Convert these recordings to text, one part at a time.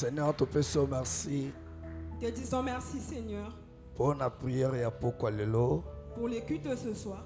Seigneur, te faisons merci Te disons merci, Seigneur, pour la prière et pour lelo. pour les cultes de ce soir.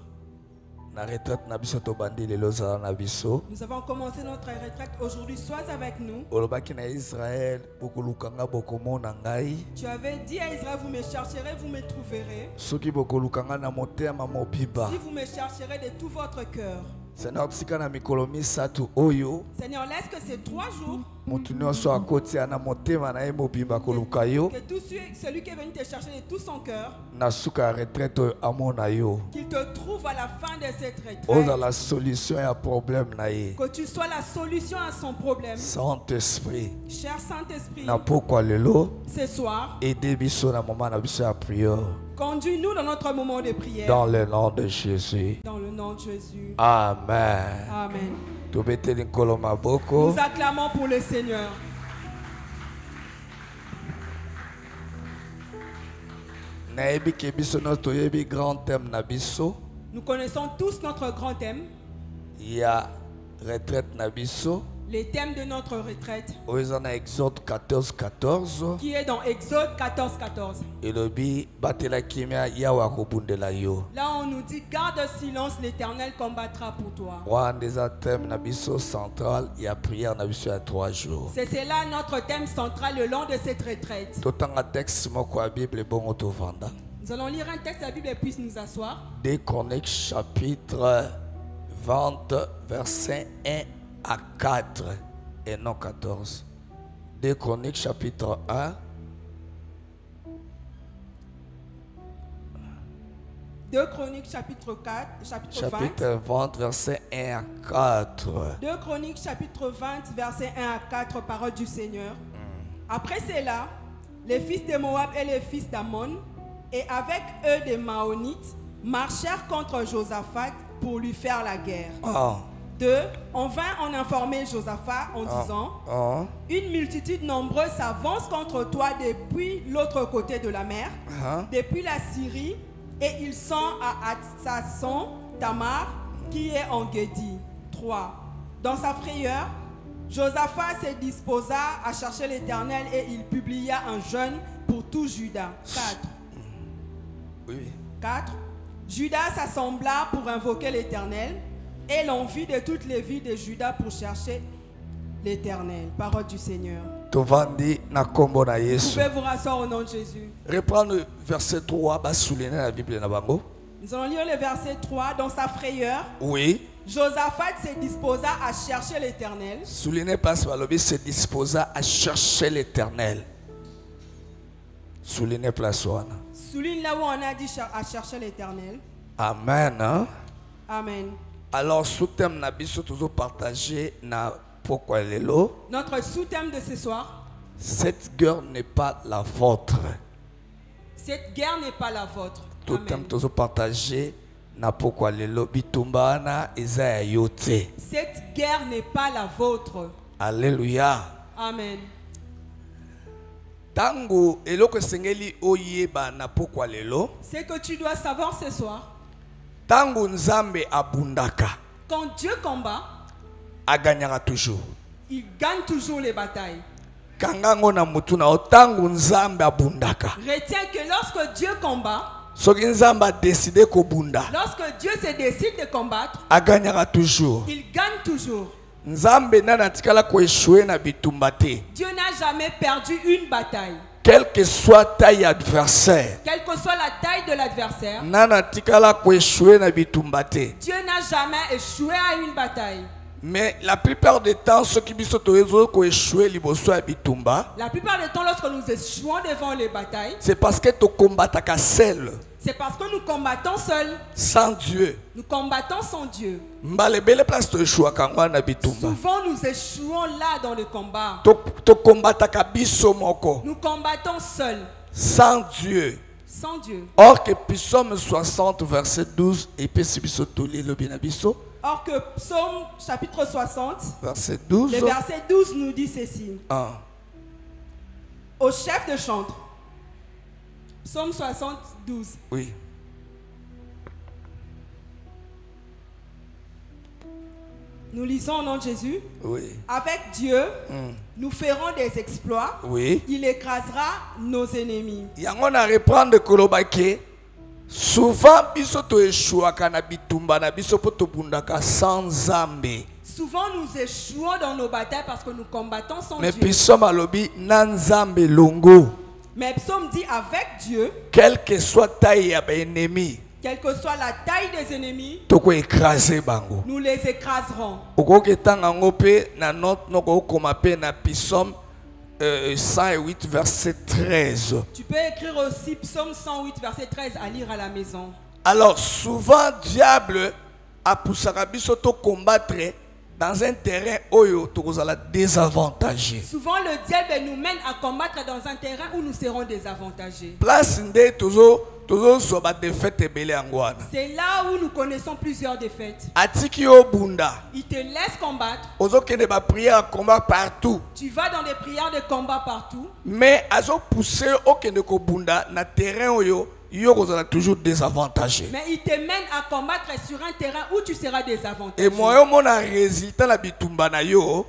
Na retraite na biso to bandi lelo za na biso. Nous avons commencé notre retraite aujourd'hui. Sois avec nous. Olobaki na Israël bokolukanga bokomona ngai. Tu avais dit à Israël, vous me chercherez, vous me trouverez. Soki bokolukanga na motema mobiba. Si vous me chercherez de tout votre cœur. Seigneur, tsika na mikolo misatu oyo. Seigneur, laisse que ces 3 jours, Motu nyonso akoti na motema na ye mobimba koluka yo. que tout celui qui est venu te chercher de tout son cœur, Na suka retraite amona yo. qu'il te trouve à la fin de cette retraite. Oza la solution à problème na ye. Que tu sois la solution à son problème. Saint-Esprit. Cher Saint-Esprit, Na pourquoi lelo. ce soir, Aidez biso na moment na biso ya prière. conduis-nous dans notre moment de prière. Dans le nom de Jésus. Dans le nom de Jésus. Amen. Amen. Tobeteli nkolo maboko. Nous acclamons pour le Seigneur. Nayebi ke biso no toyebi grand thème na biso. Nous connaissons tous notre grand thème, Ya retraite na biso. les thèmes de notre retraite, Oyo na Exode 14:14. qui est dans Exode 14:14. Elobi batela kimia yawe akobundela yo. Là, on nous dit, garde silence, l'Éternel combattra pour toi. Wana eza thème na biso central ya prière na biso ya 3 jours. C'est cela notre thème central le long de cette retraite. Totanga texte moko ya Bible bongo tovanda. Nous allons lire un texte de la Bible et puis nous asseoir. 2 Chroniques chapitre 20 verset 1 à 4 et non 14. 2 Chroniques chapitre 1. 2 Chroniques chapitre 4, chapitre 20. Chapitre 20 verset 1 à 4. 2 Chroniques chapitre 20 verset 1 à 4, parole du Seigneur. Après cela, les fils de Moab et les fils d'Ammon, et avec eux des Maonites, marchèrent contre Josaphat pour lui faire la guerre. 2. On vint en informer Josaphat en disant, une multitude nombreuse s'avance contre toi depuis l'autre côté de la mer, depuis la Syrie, et ils sont à Hatsasson Tamar, qui est en Guédi. 3. Dans sa frayeur, Josaphat se disposa à chercher l'Éternel et il publia un jeûne pour tout Juda. 4. 4. Judas s'assembla pour invoquer l'Éternel et l'envie de toutes les villes de Juda pour chercher l'Éternel. Parole du Seigneur. Tovandi na kombo na Vous Yesu. pouvez vous rasseoir au nom de Jésus. Reprendre le verset 3 ba souligner la Bible na bango. Nous allons lire le verset 3. Dans sa frayeur, Oui. Josaphat se disposa à chercher l'Éternel. Souligner parce que Balobi se disposa à chercher l'Éternel. Souligner place wana. Souligne là où on a dit à chercher l'Éternel. Amen. Hein? Amen. Alors sous thème na biso toujours partager na pourquoi lelo. Notre sous-thème de ce soir, Cette guerre n'est pas la vôtre. cette guerre n'est pas la vôtre. Tout thème toujours partager na pourquoi lelo bitumbana eza ya yote. Cette guerre n'est pas la vôtre. Alléluia. Amen. Tango eloko sengeli oyeba na pourquoi lelo. Ce que tu dois savoir ce soir, Tango nzambe abundaka quand Dieu combat, aganyaka toujours. il gagne toujours les batailles. Kangango na mutu na tango nzambe abundaka. Retiens que lorsque Dieu combat, Soki nzambe a décidé kobunda lorsque Dieu se décide de combattre, aganyaka toujours. il gagne toujours. Nzambe nana tikala ko échouer na bitumba te. Dieu n'a jamais perdu une bataille. Quelle que soit taille adversaire. Quelle que soit la taille de l'adversaire, Nana tikala ko échouer na bitumba te. Dieu n'a jamais échoué à une bataille. Mais la plupart du temps ceux qui biso to ezo ko échouer liboso ya bitumba, La plupart du temps, lorsque nous échouons devant les batailles, c'est parce que to combataka seul, c'est parce que nous combattons seuls. sans Dieu. Nous combattons sans Dieu. Mbale belle place to échouer kangwa na bitumba. Souvent, nous échouons là dans le combat. To combataka biso moko, Nous combattons seuls, sans Dieu. sans Dieu. Or que Psaume 60 verset 12 et puis si biso to li lobi na biso Or que Psaume chapitre 60, verset 12. le verset 12 nous dit ceci. Au chef de chantre. Psaume 60, 12. Nous lisons au nom de Jésus. Oui. Avec Dieu, nous ferons des exploits. Oui. Il écrasera nos ennemis. Yango na reprendre kolobake. Souvent biso to échouaka na bitumba na biso po to bundaka sans Nzambe. Souvent nous échouons dans nos batailles parce que nous combattons sans Mais Dieu. psaume alobi na Nzambe longo. Mais psaume dit avec Dieu, Quelle que soit taille ya ba ennemi, quelle que soit la taille des ennemis, toko écraser bango. nous les écraserons. Okoki tanga ngope na note noko koma pe na psaume 108 verset 13. Tu peux écrire aussi psaume 108 verset 13 à lire à la maison. Alors souvent diable a poussé biso to combattre dans un terrain oyo tokozala désavantagé. Souvent le diable nous mène à combattre dans un terrain où nous serons désavantagés. Place nde tozo so ba défaite ebele angwana. C'est là où nous connaissons plusieurs défaites. Atiki yo bunda. Il te laisse combattre. Ozokende ba prière combat partout. Tu vas dans des prières de combat partout. Mais azo pousser okende ko bunda na terrain oyo yo kozala toujours désavantagé. Mais il te mène à combattre sur un terrain où tu seras désavantagé. Et moi mon résultat la bitumba na yo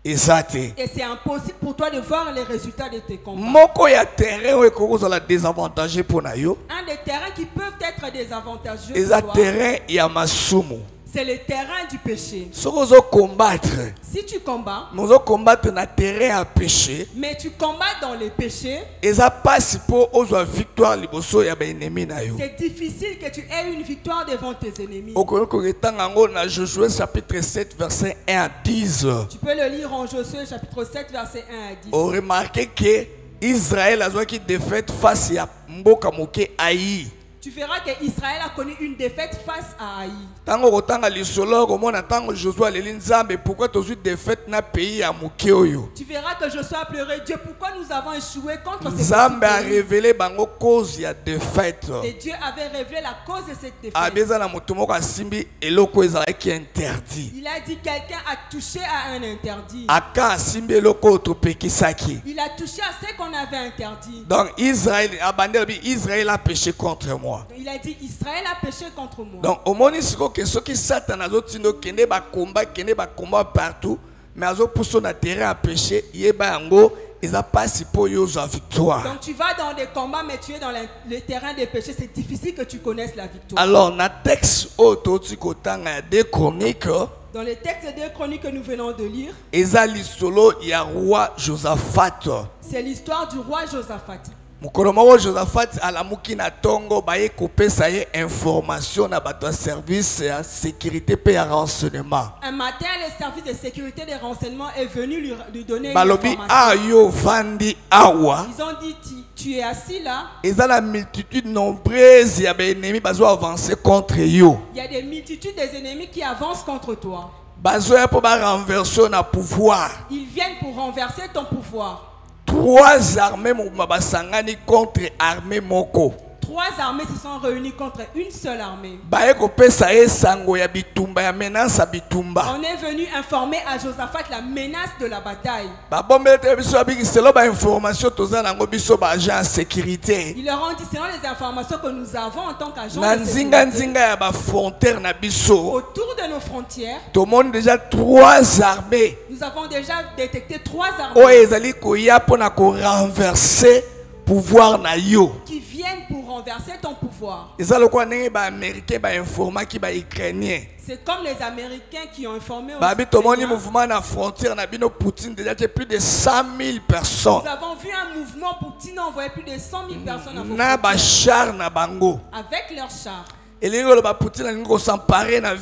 ezate. Et c'est impossible pour toi de voir les résultats de tes combats. Moko ya terrain oyo kozala désavantagé pour na yo. Un des terrains qui peuvent être désavantageux Eza pour toi, terrain ya masumu. c'est le terrain du péché. Si vous combattre, Si tu combats, vous combattre na terrain à péché, mais tu combats dans les péchés, eza passe pour ozo victoire liboso ya ba ennemi na yo. c'est difficile que tu aies une victoire devant tes ennemis. Okoyoko retanga ngo na Josué chapitre 7 verset 1 à 10. Tu peux le lire en Josué chapitre 7 verset 1 à 10. On remarque que Israël a joué qui défaite face à mboka moke Aï. Tu verras que Israël a connu une défaite face à Haï. Tango kotanga lisolo komona tango Josué aleli Nzambe pourquoi tu as défaite na pays ya moke oyo. Tu verras que Josué a pleuré. Dieu, pourquoi nous avons échoué contre ces Nzambe a petits pays? révélé bango cause ya défaite. Et Dieu avait révélé la cause de cette défaite. Abeza na moto moko asimbi eloko ezalaki interdit. Il a dit quelqu'un a touché à un interdit. Aka asimbi eloko topekisaki. Il a touché à ce qu'on avait interdit. Donc Israël a péché contre moi. Il a dit Israël a péché contre moi. Donc au moins siko que ce qui Satan a zotindo kende ba combat partout mais azo pousso na terrain à péché yeba yango eza passe pour yo za victoire. Donc tu vas dans des combats mais tu es dans le terrain des péchés, c'est difficile que tu connaisses la victoire. Alors na texte ototi kotanga de chroniques dans les textes des chroniques que nous venons de lire, eza lisolo ya roi Josaphat. c'est l'histoire du roi Josaphat. Mukolo moko Josaphat alamuki na tongo baye kopesa ye information na bato service ya sécurité pe ya renseignement. Un matin, le service de sécurité des renseignements est venu lui donner une Balobi information. ayo vandi awa. Ils ont dit tu es assis là. Eza la multitude nombreuse ya ba ennemi bazo avancer contre yo. Il y a des multitudes des ennemis qui avancent contre toi. Bazo ya po ba renverser na pouvoir. Ils viennent pour renverser ton pouvoir. 3 armées basangani contre armée moko. 3 armées se sont réunies contre une seule armée. Baye kopesa ye sango ya bitumba ya menace bitumba. On est venu informer à Josaphat la menace de la bataille. Ba bombe te biso abiki selo ba information toza nango biso ba agent sécurité. Ils leur ont dit selon les informations que nous avons en tant qu'agents Na de nzinga sécurité, nzinga ya ba frontière na biso. autour de nos frontières, Tout le monde déjà 3 armées. nous avons déjà détecté 3 O armées ezali koya pona ko renverser pouvoir na yo. qui viennent pour renverser ton pouvoir. Ezalo kwa ndenge ba américain ba informa ki ba ukrainien. C'est comme les Américains qui ont informé aux Babi tomoni Ukrainiens. mouvement na frontière na bino Poutine déjà que plus de 100 000 personnes. Nous avons vu un mouvement Poutine envoyer plus de 100 000 personnes à vos Na ba frontières char na bango. avec leurs chars. Et les gens ba Poutine ngo s'emparer na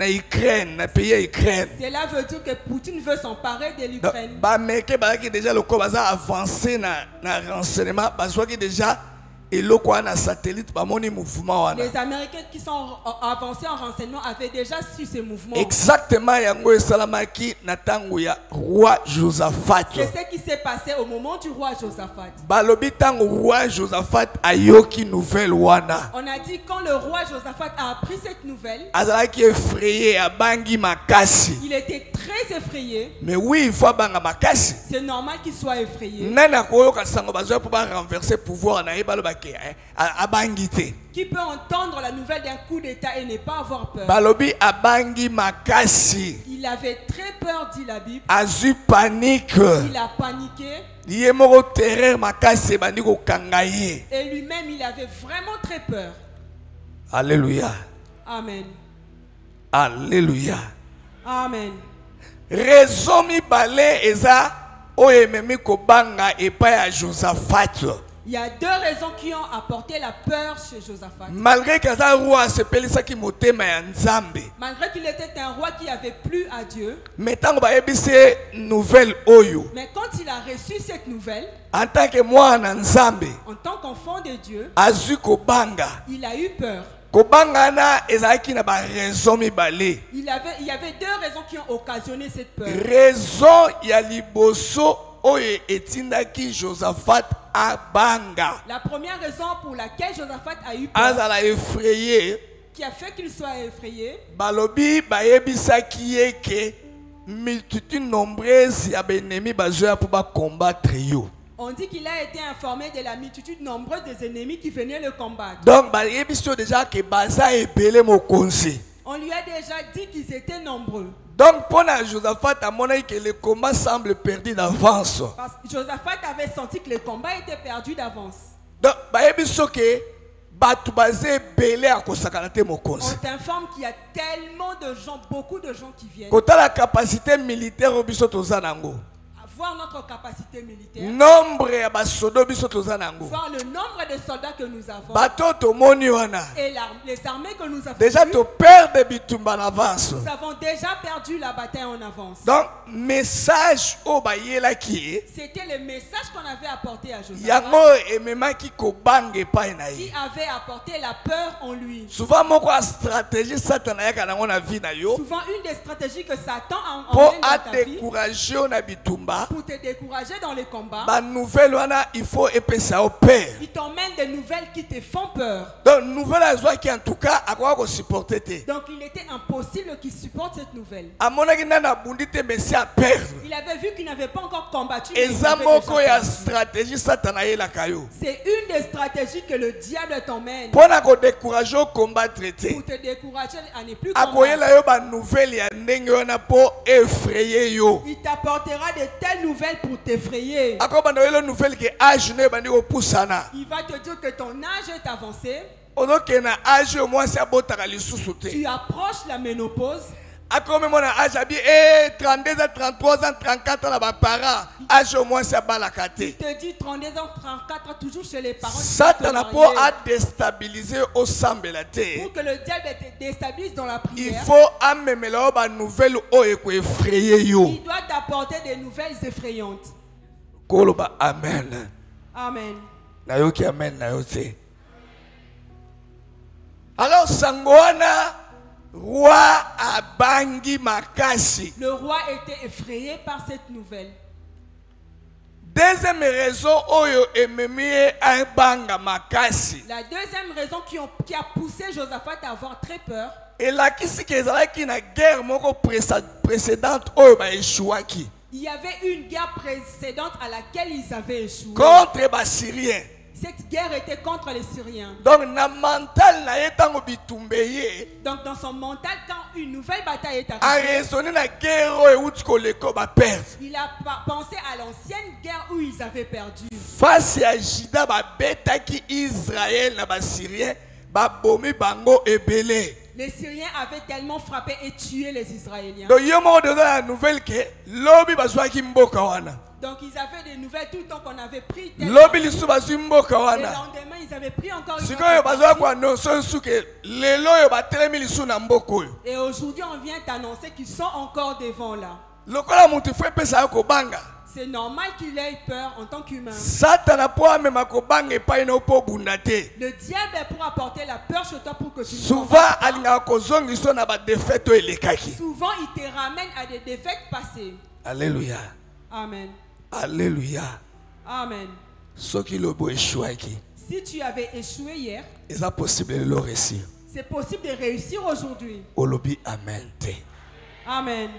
Ukraine, na pays Ukraine. Cela veut dire que Poutine veut s'emparer de l'Ukraine. Ba américain ba ki déjà le ko baza avancer na renseignement parce que déjà et le quoi na satellite ba moni mouvement wana. Les Américains qui sont avancés en renseignement avaient déjà su ces mouvements. Exactement yango esalamaki na tango ya roi Josaphat. C'est ce qui s'est passé au moment du roi Josaphat. Balobi tango roi Josaphat ayoki nouvelle wana. On a dit quand le roi Josaphat a appris cette nouvelle, Azalaki effrayé abangi makasi. il était très effrayé. Mais oui, il faut abanga makasi. C'est normal qu'il soit effrayé. Nana koyoka sango bazoya pour renverser pouvoir na yebalobake abangi te. Qui peut entendre la nouvelle d'un coup d'état et ne pas avoir peur? Balobi abangi makasi. Il avait très peur, dit la Bible. Azu panique. Il a paniqué. Yemoko terreur makasi bandi ko kangaye. Et lui-même, il avait vraiment très peur. Alléluia. Amen. Alléluia. Amen. Raison mi balé eza oyememi kobanga epai ya Josaphat. Il y a deux raisons qui ont apporté la peur chez Josaphat. Malgré que ça roi sepelisaki motema ya Nzambe. Malgré qu'il était un roi qui avait plu à Dieu. Mais tango ba yebise nouvelle oyo. Mais quand il a reçu cette nouvelle, En tant que moi na Nzambe, en tant qu'enfant de Dieu, azu kobanga. il a eu peur. Kobanga na ezalaki na ba raison mibale. Il y avait deux raisons qui ont occasionné cette peur. Raison ya liboso oyo etindaki Josaphat abanga. La première raison pour laquelle Josaphat a eu peur, Azala effrayé. qui a fait qu'il soit effrayé, Balobi bayebisaki ye ke multitude nombreuse ya benemi bazoya pour ba combattre yo. on dit qu'il a été informé de la multitude nombreuse des ennemis qui venaient le combattre. Donc bayebiso déjà que baza ebele mokonzi. On lui a déjà dit qu'ils étaient nombreux. Donc pour Josaphat a montré que le combat semble perdu d'avance. Parce que Josaphat avait senti que le combat était perdu d'avance. Donc bayebiso ke batu baze ebele akosakana te mokonzi. On t'informe qu'il y a tellement de gens, beaucoup de gens qui viennent. Kota la capacité militaire obiso toza nango. Voir notre capacité militaire. Nombre ya basodo biso toza nango. Voir le nombre de soldats que nous avons. Bato tomoni wana. Et les armées que nous avons. Déjà to perdre bitumba en avance. Nous avons déjà perdu la bataille en avance. Donc message o bayela ki. C'était le message qu'on avait apporté à Josaphat. Yango emema ki ko bange pa na Qui ye. avait apporté la peur en lui. Souvent moko a stratégie Satan yaka nango na vie na yo. Souvent une des stratégies que Satan Pour emmène dans ta vie. décourager na bitumba. Pour te décourager dans les combats. Ba nouvelle wana il faut epesa au père. Il t'emmène des nouvelles qui te font peur. Donc nouvelle azwa qui en tout cas akwa ko supporter te. Donc il était impossible qu'il supporte cette nouvelle. Amonaki na bundi te mais à perdre. Il avait vu qu'il n'avait pas encore combattu. mais il Eza avait moko déjà ya perdu. stratégie Satan ayelaka yo. C'est une des stratégies que le diable t'emmène Pour na ko décourager au combattre te. pour te décourager à ne plus combattre. Akoyela yo ba nouvelle ya ndenge wana po effrayer yo. Il t'apportera de telles nouvelles pour t'effrayer. Akoba na nouvelle que âge ne bandi ko pusana. Il va te dire que ton âge est avancé. Onoke na âge au moins ça botaka lisusu te. Tu approches la ménopause. Akome mon âge abi 32 ans, 33 ans, 34 ans na ba parents. Âge au moins ça balaka te. Il te dit 32 ans, 34 ans, toujours chez les parents. Satan a po a déstabiliser au sambela te. Pour que le diable te déstabilise dans la Il prière. faut amemela ba nouvelle o eko effrayer yo. Il doit t'apporter des nouvelles effrayantes. Koloba amen. Amen. Na yo ki amen na yo te. Alors Sangoana, roi abangi makasi. Le roi était effrayé par cette nouvelle. Deuxième raison oyo ememie abanga makasi. La deuxième raison qui a poussé Josaphat à avoir très peur, Et la kisi kezalaki na guerre moko précédente oyo ba échouaki. il y avait une guerre précédente à laquelle ils avaient échoué. Contre les Syriens. Cette guerre était contre les Syriens. Donc na mental na yetango bitumbeye. Donc dans son mental, quand une nouvelle bataille est A arrivée, raisonné na guerre oyo uti koleko ba perdre. il a pensé à l'ancienne guerre où ils avaient perdu. Face à Jida ba betaki Israël na ba Syriens ba bomi bango ebele. Les Syriens avaient tellement frappé et tué les Israéliens. Donc yo mo de la nouvelle que lobi bazwaki mboka wana. Donc ils avaient des nouvelles tout le temps qu'on avait pris. Et Lobi lisu bazwi mboka le wana. lendemain, ils avaient pris encore une Sikoyo autre bazwa partie. kwa nonso suke lelo yo batelemi lisu na mboka oyo. Et aujourd'hui, on vient t'annoncer qu'ils sont encore devant là. Lokola mutu fwe pesa yo kobanga. C'est normal qu'il ait peur en tant qu'humain. Satan po amema kobanga epai na po bunda te. Le diable est pour apporter la peur chez toi pour que tu ne Souvent combattes pas. alingaka kozongisa na ba défaite oyo elekaki. Souvent, il te ramène à des défaites passées. Alléluia. Amen. Alléluia. Amen. Ce qui le beau échoué qui. Si tu avais échoué hier, Est-ce possible de le réussir? c'est possible de réussir aujourd'hui. Au lobby amen. Amen.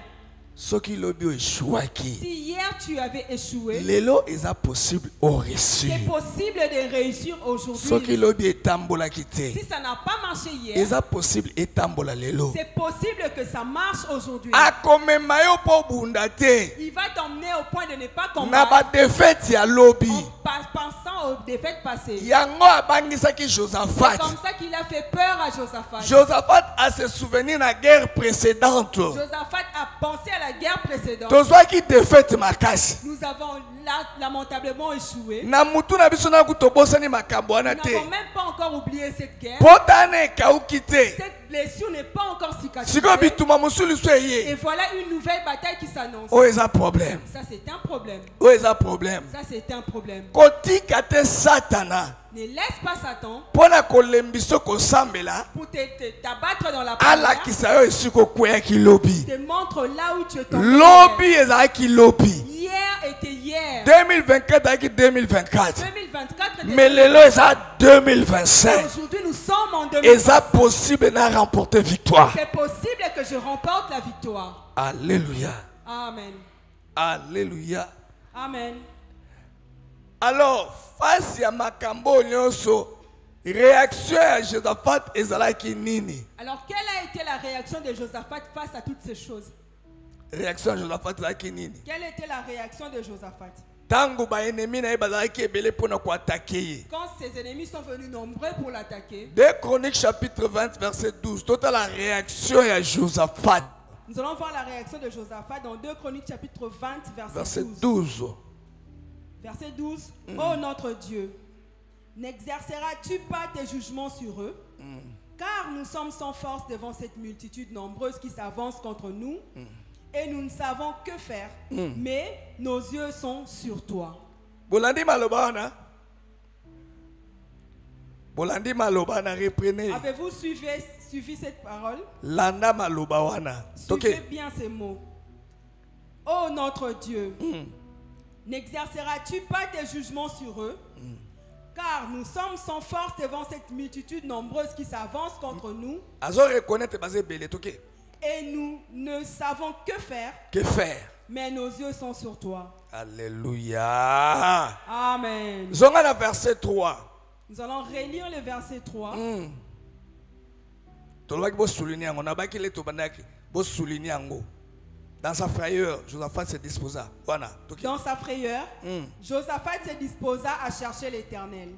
Ce qui le beau échoué qui. Si hier tu avais échoué, Lelo est possible au réussir. c'est possible de réussir Ce qui aujourd'hui. le beau est tambola quitté. Si ça n'a pas marché hier, Est possible est tambola lelo. c'est possible que ça marche aujourd'hui. A comme mayo po bundate. Il va t'emmener au point de ne pas Na ba combattre défaite ya lobby. en pensant aux défaites passées. Yango abangisa ki C'est Josaphat. comme ça qu'il a fait peur à Josaphat. Josaphat a se souvenir de la guerre précédente. Josaphat a pensé à la guerre précédente. Tozwa ki défaite makasi. Nous avons lamentablement échoué. Na mutu na biso na kutobosani makambo wana Nous te. n'avons même pas encore oublié cette guerre. Potane kauki te. Cette blessure n'est pas encore cicatrisée. Siko bituma musulu so Et eye. voilà une nouvelle bataille qui s'annonce. O eza problème. Ça, c'est un problème. O eza problème. Ça, c'est un problème. Kotika te satana. Ne laisse pas Satan Pona kolembiso kosambela. pour t'abattre dans la prière. Alakisa yo esiko kweya ki lobby. Te montre là où tu es tombé. Lobby ezalaki lobby. Hier était hier. 2024 ezalaki 2024. 2024 était Mais lelo eza 2025. Aujourd'hui, nous sommes en Eza 2025. possible de remporter victoire. C'est possible que je remporte la victoire. Alléluia. Amen. Alléluia. Amen. Alors, face à makambo nyonso, réaction à Josaphat ezalaki nini? Alors, quelle a été la réaction de Josaphat face à toutes ces choses? Réaction à Josaphat ezalaki nini? Quelle était la réaction de Josaphat? Tango ba ennemi na ye bazalaki ebele mpona koatake ye. Quand ses ennemis sont venus nombreux pour l'attaquer, 2 Chroniques chapitre 20 verset 12. Total la réaction à Josaphat. nous allons voir la réaction de Josaphat dans 2 Chroniques chapitre 20 Verset verset 12. 12. Verset 12. Ô notre Dieu, n'exerceras-tu pas tes jugements sur eux? Car nous sommes sans force devant cette multitude nombreuse qui s'avance contre nous, et nous ne savons que faire, mais nos yeux sont sur toi. Bolandi maloba wana. Bolandi maloba na reprenez. Avez-vous suivi cette parole? Landa maloba wana. Suivez Ok. bien ces mots. Ô notre Dieu, n'exerceras-tu pas tes jugements sur eux? Car nous sommes sans force devant cette multitude nombreuse qui s'avance contre nous, Azo reconnaître basé belé. Ok. et nous ne savons que faire, Que faire? mais nos yeux sont sur toi. Alléluia. Amen. Zonga na verset 3. Nous allons relire le verset 3. Tolobaki bo souligner yango na baki le tobandaki bo souligner yango. Dans sa frayeur, Josaphat se disposa. Wana. Ok. Dans sa frayeur, Josaphat se disposa à chercher l'Éternel.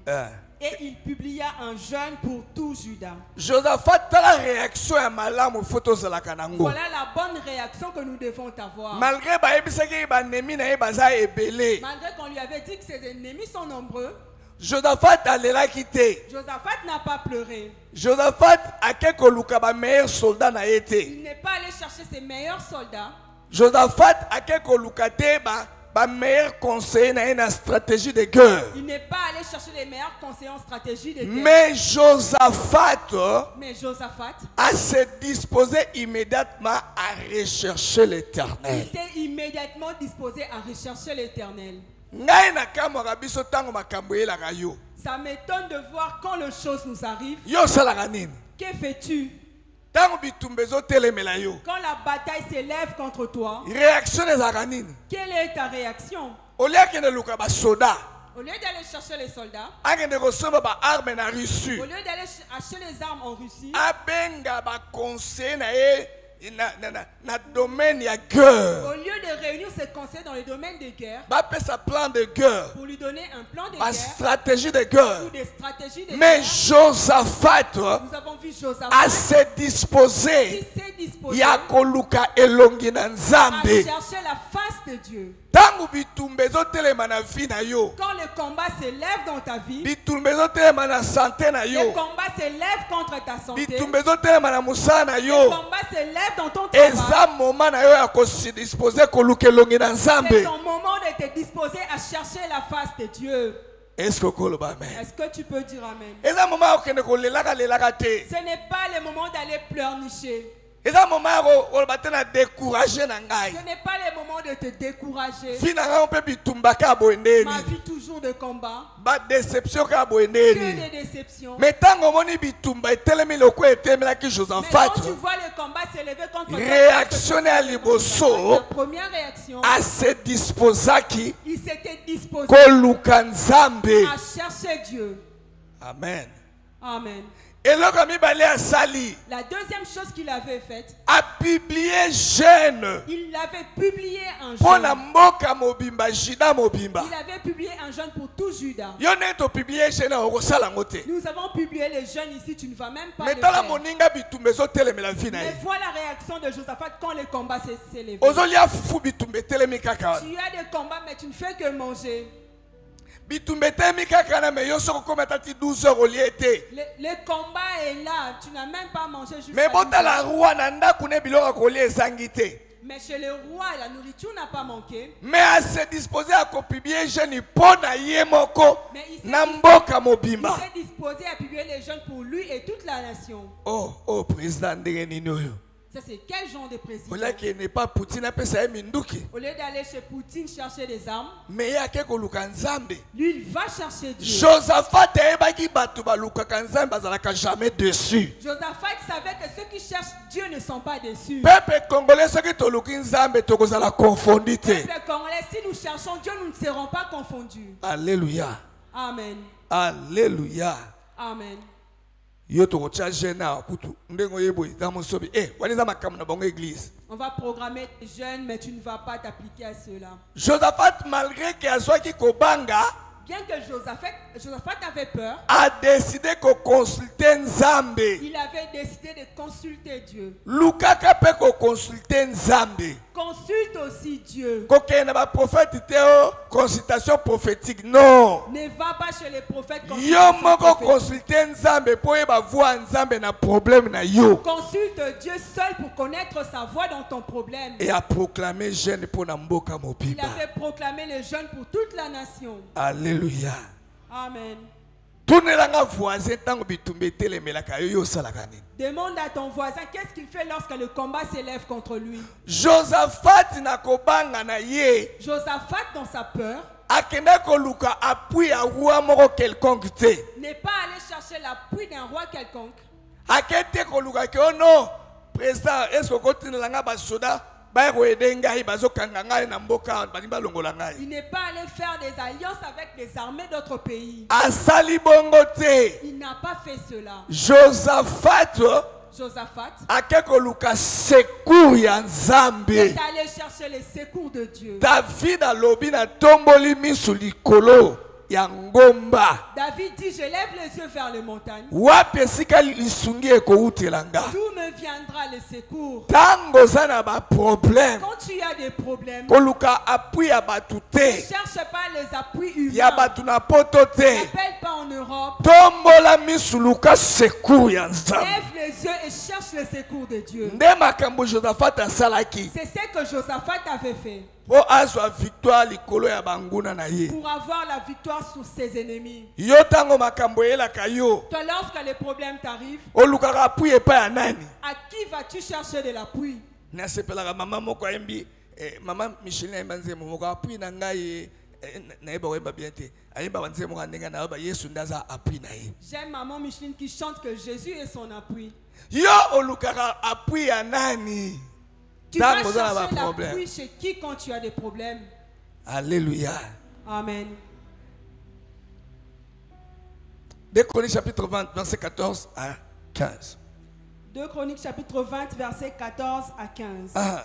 Et il publia un jeûne pour tout Juda. Josaphat a la réaction à malamu photo zalaka nango. Voilà la bonne réaction que nous devons avoir. Malgré ba ebisaki ba nemi na ye baza ebele. Malgré qu'on lui avait dit que ses ennemis sont nombreux, Josaphat alela kité. Josaphat n'a pas pleuré. Josaphat a quelque luka ba meilleur soldat na été. Il n'est pas allé chercher ses meilleurs soldats. Josaphat a quelque luka te ba meilleur conseiller na une stratégie de guerre. Il n'est pas allé chercher les meilleurs conseillers en stratégie de guerre. Mais Josaphat Mais Josaphat, a se disposé immédiatement à rechercher il l'Éternel. s'est immédiatement disposé à rechercher l'Éternel. Ngai na kamwa biso tango makambo elaka yo. Ça m'étonne de voir quand les choses nous arrivent. Yo salaka nini? Que fais-tu Tango bitumba ezotelemela yo. quand la bataille s'élève contre toi? Réaction ezalaka nini? Quelle est ta réaction? Olia kende luka ba soda. Au lieu d'aller chercher les soldats, Akende kosomba ba arme na Russie. au lieu d'aller acheter les armes en Russie, Abenga ba conseil na ye na domaine ya guerre. au lieu de réunir ses conseils dans le domaine de guerre, Ba pesa plan de guerre. pour lui donner un plan de Ba guerre stratégie de guerre. ou des stratégies de Mais guerre, Josaphat nous avons vu a Josaphat se qui disposé s'est disposé ya koluka elongi na à Nzambe. chercher la face de Dieu. Tango bitumba ezotelema na vie na yo. Quand le combat s'élève dans ta vie, Bitumba ezotelema na santé na le yo. combat s'élève contre ta santé, le Bitumba ezotelema na musala na yo. combat s'élève dans ton travail. Eza moment na yo ya kodispose koluka elongi na Nzambe. C'est ton moment de te disposer à chercher la face de Dieu. Est-ce que koloba amen? Est-ce que tu peux dire Amen? Eza moment ya kokende kolelaka lelaka te. Ce n'est pas le moment d'aller pleurnicher. Et ça moment on va te décourager nangai. Ce n'est pas le moment de te décourager. Finalement on peut bitumba ka boendeni. Ma vie toujours de combat. Ba déception ka Que boendeni. des déceptions. Mais tant que moni bitumba etelemi loko etemela ki Mais Josaphat. quand tu vois le combat s'élever contre toi, Réactionner à liboso. la première réaction, A se disposaki il s'était disposé koluka nzambe. à chercher Dieu. Amen. Amen. Et là comme il a sali. La deuxième chose qu'il avait faite, A publié jeune. il avait publié un Pona jeûne. mboka mobimba jida mobimba. Il avait publié un jeûne pour tout Juda. Yo neto publié jeune okosala ngote. Nous avons publié les jeûnes ici, tu ne vas même pas Mais le dans la faire. moninga bitumbe zo telemela vie na Mais ye. vois la réaction de Josaphat quand le combat s'est élevé. Ozolia fufu bitumbe telemi kaka. Tu as des combats, mais tu ne fais que manger. Bitumbe telemi kaka na me yo soko koma tati 12 heures au lieu été. Le combat est là, tu n'as même pas mangé jusqu'à Mais bota 12 la heures. roi na ndaku ne biloko kolia ezangi te. Mais chez le roi, la nourriture n'a pas manqué. Mais à se disposer à copier jeune pona ye moko Mais na mboka mobimba. il s'est disposé à publier les jeunes pour lui et toute la nation. Oh président ndenge nini oyo. Ça, c'est quel genre de président? Ola qui n'est pas Poutine apesa ye minduki. Au lieu d'aller chez Poutine chercher des armes, Mais ya ke koluka nzambe. lui, il va chercher Dieu. Josaphat ayebaki bato balukaka nzambe bazalaka jamais dessus. Josaphat savait que ceux qui cherchent Dieu ne sont pas déçus. Peuple congolais soki toluki nzambe tokozala confondi te. Peuple congolais, si nous cherchons Dieu, nous ne serons pas confondus. Alléluia. Amen. Alléluia. Amen. Yo tokotia jeune awa kutu ndenge oyeboyi za mosobi waliza makambo na bango église. On va programmer des jeunes, mais tu ne vas pas t'appliquer à cela. Josaphat malgré que azwaki kobanga Bien que Josaphat avait peur, a décidé ko consulter nzambe. il avait décidé de consulter Dieu. Lukaka pe ko consulter nzambe. Consulte aussi Dieu. Kokende ba prophète te o consultation prophétique non. Ne va pas chez les prophètes. Yo moko consulter nzambe po yeba voix nzambe na problème na yo. Consulte Dieu seul pour connaître sa voix dans ton problème. Et a proclamé jeune pour na mboka Il mobimba. avait proclamé le jeûne pour toute la nation. Alléluia. Amen. Tournelanga voisin tango bitumbe telemelaka yo yo salaka nini. Demande à ton voisin qu'est-ce qu'il fait lorsque le combat s'élève contre lui. Josaphat na kobanga na ye. Josaphat, dans sa peur, Akenda koluka appui a roi moko quelconque te. n'est pas allé chercher l'appui d'un roi quelconque. Akete koluka ke oh non président est-ce que kotinelanga basoda ba ko edenga bazokanga ngai na mboka bani balongola ngai. Il n'est pas allé faire des alliances avec des armées d'autres pays. Asali bongo te. Il n'a pas fait cela. Josaphat Josaphat akekoluka secours ya nzambe. est allé chercher les secours de Dieu. David alobi na tomboli misu likolo ya ngomba. David dit, je lève les yeux vers les montagnes. Wapi esika lisungi ekoutelanga. D'où me viendra le secours? Tango zana ba problème. Quand tu as des problèmes, Koluka appui ya batu ne te. cherche pas les appuis humains. Ya batu na poto te. N'appelle pas en Europe. Tombola misu luka secours ya nzambe. Lève les yeux et cherche le secours de Dieu. Nde makambo Josaphat asalaki. C'est ce que Josaphat avait fait Po azwa victoire likolo ya banguna na ye. pour avoir la victoire sur ses ennemis. Yo tango makambo elaka yo. Toi, lorsque les problèmes t'arrivent, Olukaka appui epa ya nani. à qui vas-tu chercher de l'appui? Nasepelaka mama moko ayembi mama Micheline ayemba nzembo moko appui na ngai nayeba koyemba bien te. Ayemba nzembo ka ndenge na yoba Yesu ndaza appui na ye. J'aime maman Micheline qui chante que Jésus est son appui. Yo olukaka appui ya nani. Tu vas Tango zana ba chercher problème. l'appui chez qui quand tu as des problèmes? Alléluia. Amen. 2 Chroniques chapitre 20 verset 14 à 15. 2 Chroniques chapitre 20 versets 14 à 15. Ah.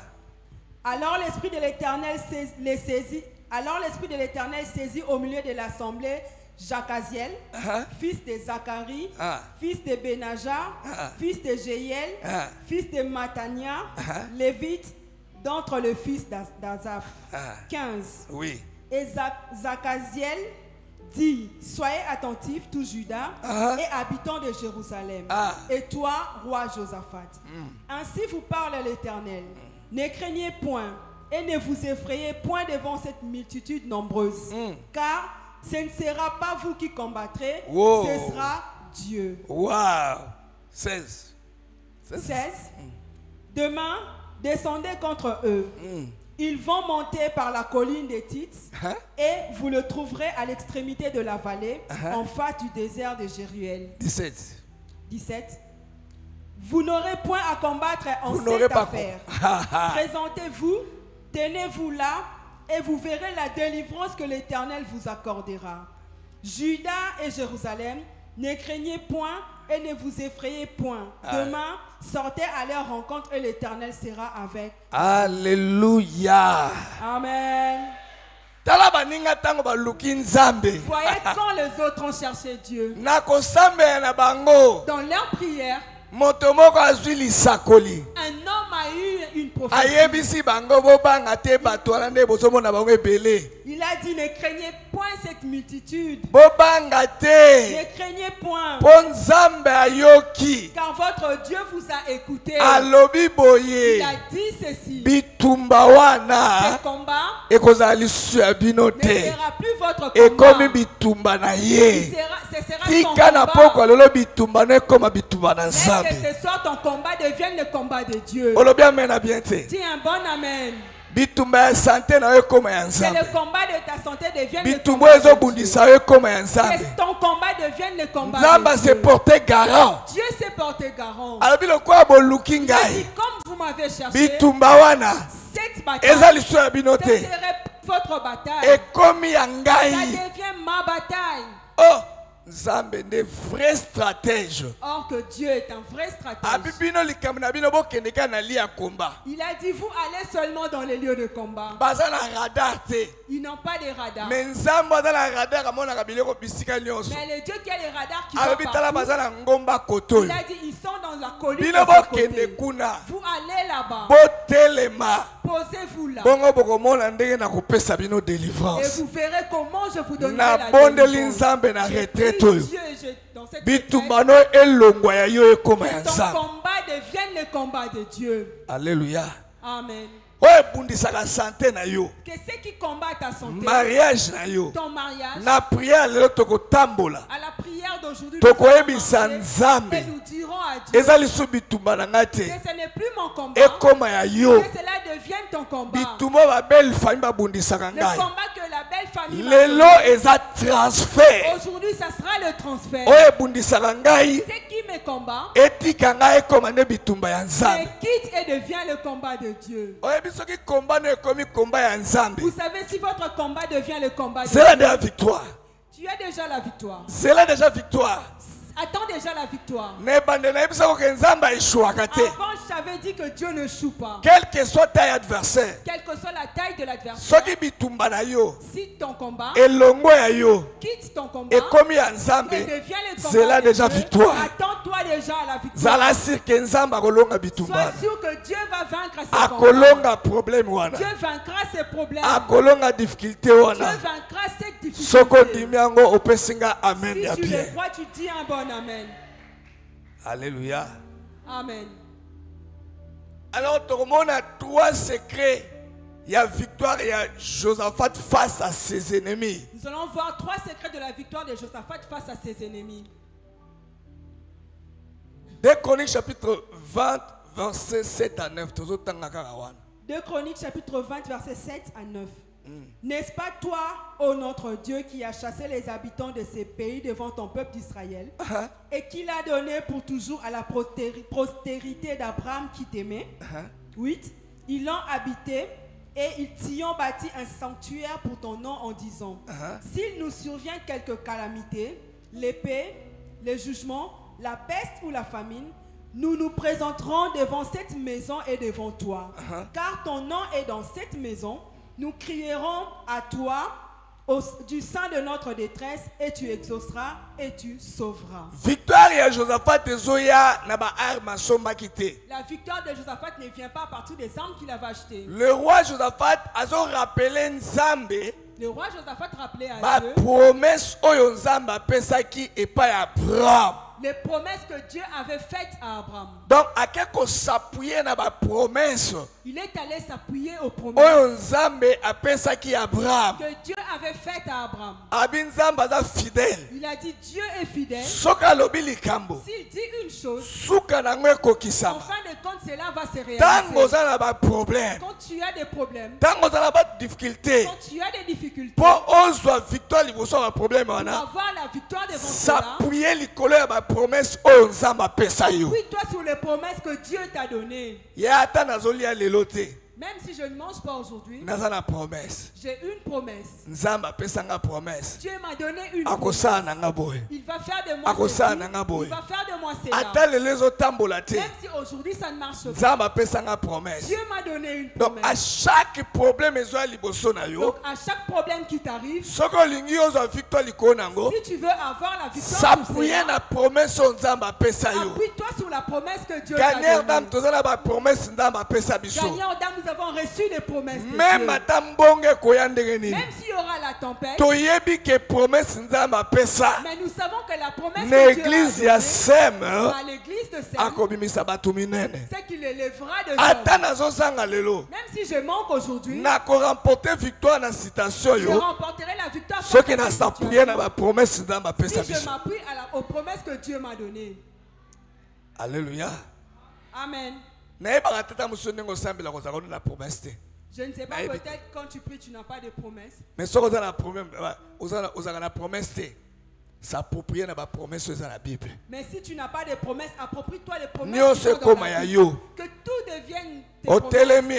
Alors l'esprit de l'Éternel les saisit. Alors l'esprit de l'Éternel saisit au milieu de l'assemblée Jacaziel, fils de Zacharie, fils de Benaja, fils de Jéiel, fils de Matania, lévite d'entre le fils d'Azaph. 15. Oui. Et Zachaziel dit, soyez attentifs, tout Juda et habitants de Jérusalem, et toi, roi Josaphat. Ainsi vous parle l'Éternel. Ne craignez point et ne vous effrayez point devant cette multitude nombreuse, car ce ne sera pas vous qui combattrez, ce sera Dieu. Wow. 16. 16. Demain, descendez contre eux. Ils vont monter par la colline des Tits et vous le trouverez à l'extrémité de la vallée, en face du désert de Jéruel. 17. Vous n'aurez point à combattre en cette affaire. Présentez-vous, tenez-vous là, et vous verrez la délivrance que l'Éternel vous accordera. Juda et Jérusalem, ne craignez point et ne vous effrayez point. Demain, sortez à leur rencontre et l'Éternel sera avec. Alléluia. Amen. Voyez quand les autres ont cherché Dieu. Dans leur prière, un homme a eu une prophétie. Il a dit, ne craignez point cette multitude. Ne craignez point. Car votre Dieu vous a écouté. Il a dit ceci. Ce combat ne sera plus votre combat. Ce sera ton combat. Laisse que ce soit ton combat devienne le combat de Dieu. Dis un bon amen. Que le combat de ta santé devienne le combat de Dieu. Que ton combat devienne le combat de Dieu. Dieu s'est porté garant. Il a dit, comme vous m'avez cherché, cette bataille, ce serait votre bataille. Ça devient ma bataille. Oh! Zambe des vrais stratèges. Or que Dieu est un vrai stratège. Il a dit vous allez seulement dans les lieux de combat. Ils n'ont pas de radar. Mais le Dieu qui a les radars qui vont partout. Il a dit ils sont dans la colline de ce côté. Vous allez là-bas. Posez-vous là. Et vous verrez comment je vous donnerai la délivrance. Dieu, dans cette que ton combat devienne le combat de Dieu. Alléluia. Amen. Que ce qui combat ta santé, mariage ton mariage, na prière à la prière d'aujourd'hui, et nous dirons à Dieu que ce n'est plus mon combat, que cela devienne ton combat. Le combat que la belle famille aujourd'hui, ça sera le transfert. Ce qui me combat, me quitte et devient le combat de Dieu. Vous savez, si votre combat devient le combat de Dieu, tu as déjà la victoire. Attends déjà la victoire. Avant, je t'avais dit que Dieu ne joue pas. Quel que soit taille adversaire, quelle que soit la taille de l'adversaire, si ton combat quitte ton combat et devient le combat de Dieu, attends-toi déjà à la victoire. Sois sûr que Dieu va vaincre ses combats. Dieu vaincra ses problèmes. Dieu vaincra cette difficulté. Si tu le crois, tu dis un bon amen. Alléluia. Amen. Alors, tout le monde a trois secrets. Il y a victoire, il y a Josaphat face à ses ennemis. Nous allons voir trois secrets de la victoire de Josaphat face à ses ennemis. 2 Chroniques chapitre 20, versets 7 à 9. 2 Chroniques chapitre 20, versets 7 à 9. N'est-ce pas toi, ô notre Dieu, qui as chassé les habitants de ces pays devant ton peuple d'Israël et qui l'a donné pour toujours à la postérité d'Abraham qui t'aimait? 8. Ils l'ont habité et ils t'y ont bâti un sanctuaire pour ton nom en disant s'il nous survient quelque calamité, l'épée, le jugement, la peste ou la famine, nous nous présenterons devant cette maison et devant toi. Car ton nom est dans cette maison. Nous crierons à toi du sein de notre détresse et tu exauceras et tu sauveras. Victoire à Josaphat de Zoya n'a pas arme somba quitté. La victoire de Josaphat ne vient pas à partir des armes qu'il avait achetées. Le roi Josaphat a rappelé Nzambe. Le roi Josaphat rappelait à Dieu promesse oyo Nzamba pesaki et pas Abraham. Les promesses que Dieu avait faites à Abraham. Donc à quelque s'appuyer na ba promesse Il est allé s'appuyer aux oyo promesses nzambe apesaki Abraham. que Dieu avait faites à Abraham. Abi nzambe aza fidèle. Il a dit Dieu est fidèle. Soki alobi likambo S'il dit une chose, suka nango en ekokisama. fin de compte, cela va se Tango réaliser. oza na baproblème, Quand tu as des problèmes, tango oza na badifficulté, quand tu as des difficultés, mpo ozwa victoire liboso ya baproblème pour wana, avoir la victoire devant cela, s'appuyer likolo ya bapromese oyo nzambe apesa yo. appuie-toi sur les promesses que Dieu t'a données. Ye ata nazolia lelo te, Même si je ne mange pas aujourd'hui, naza na promesse. j'ai une promesse. Nzambe apesanga promesse. Dieu m'a donné une promesse. Akosala na nga boye. Il va faire de moi Akosala ceci. na nga boye. Il va faire de moi cela. Ata lelo ezotambola te, Même si aujourd'hui ça ne marche pas, nzambe apesanga promesse. Dieu m'a donné une Donc à promesse. chaque problème ezwa liboso na yo, Donc à chaque problème qui t'arrive, soki olingi ozwa victoire likolo nango, si tu veux avoir la victoire sur s'appuyer cela, na promesse oyo nzambe apesa yo. appuie-toi sur la promesse que Dieu t'a Gagneur dame donnée. toza na bapromesse nzambe apesa biso. Gagnant dame, nous avons reçu des promesses de Même Dieu. ata mbongo ekoya ndenge nini, Même s'il y aura la tempête, toyebi ke promesse nzambe apesa mais nous savons que la promesse na que Dieu église a ya donnée Sem à l'église de Sem, akobimisa bato minene. c'est qu'il élèvera de Ata gens. nazozanga lelo Même si je manque aujourd'hui, nakoremporte victoire na citation je yo remporterai la victoire face soki à cette nasapuye na situation. bapromesse nzambe apesa Si je biso. m'appuie aux promesses que Dieu m'a données. Alléluia. Amen. nayebaka tata mosusu ndenge osambela kozala kono na promesse te, Je ne sais pas, Mais- peut-être quand tu pries, tu n'as pas de promesses. mais soki oza na problème ozala na promesse te, s'approprier na bapromesse oyo eza na bible. Mais si tu n'as pas de promesses, approprie-toi les promesses. Nyonso qui sont dans ekoma la ya Bible. yo. Que tout devienne tes promesses. Otelemi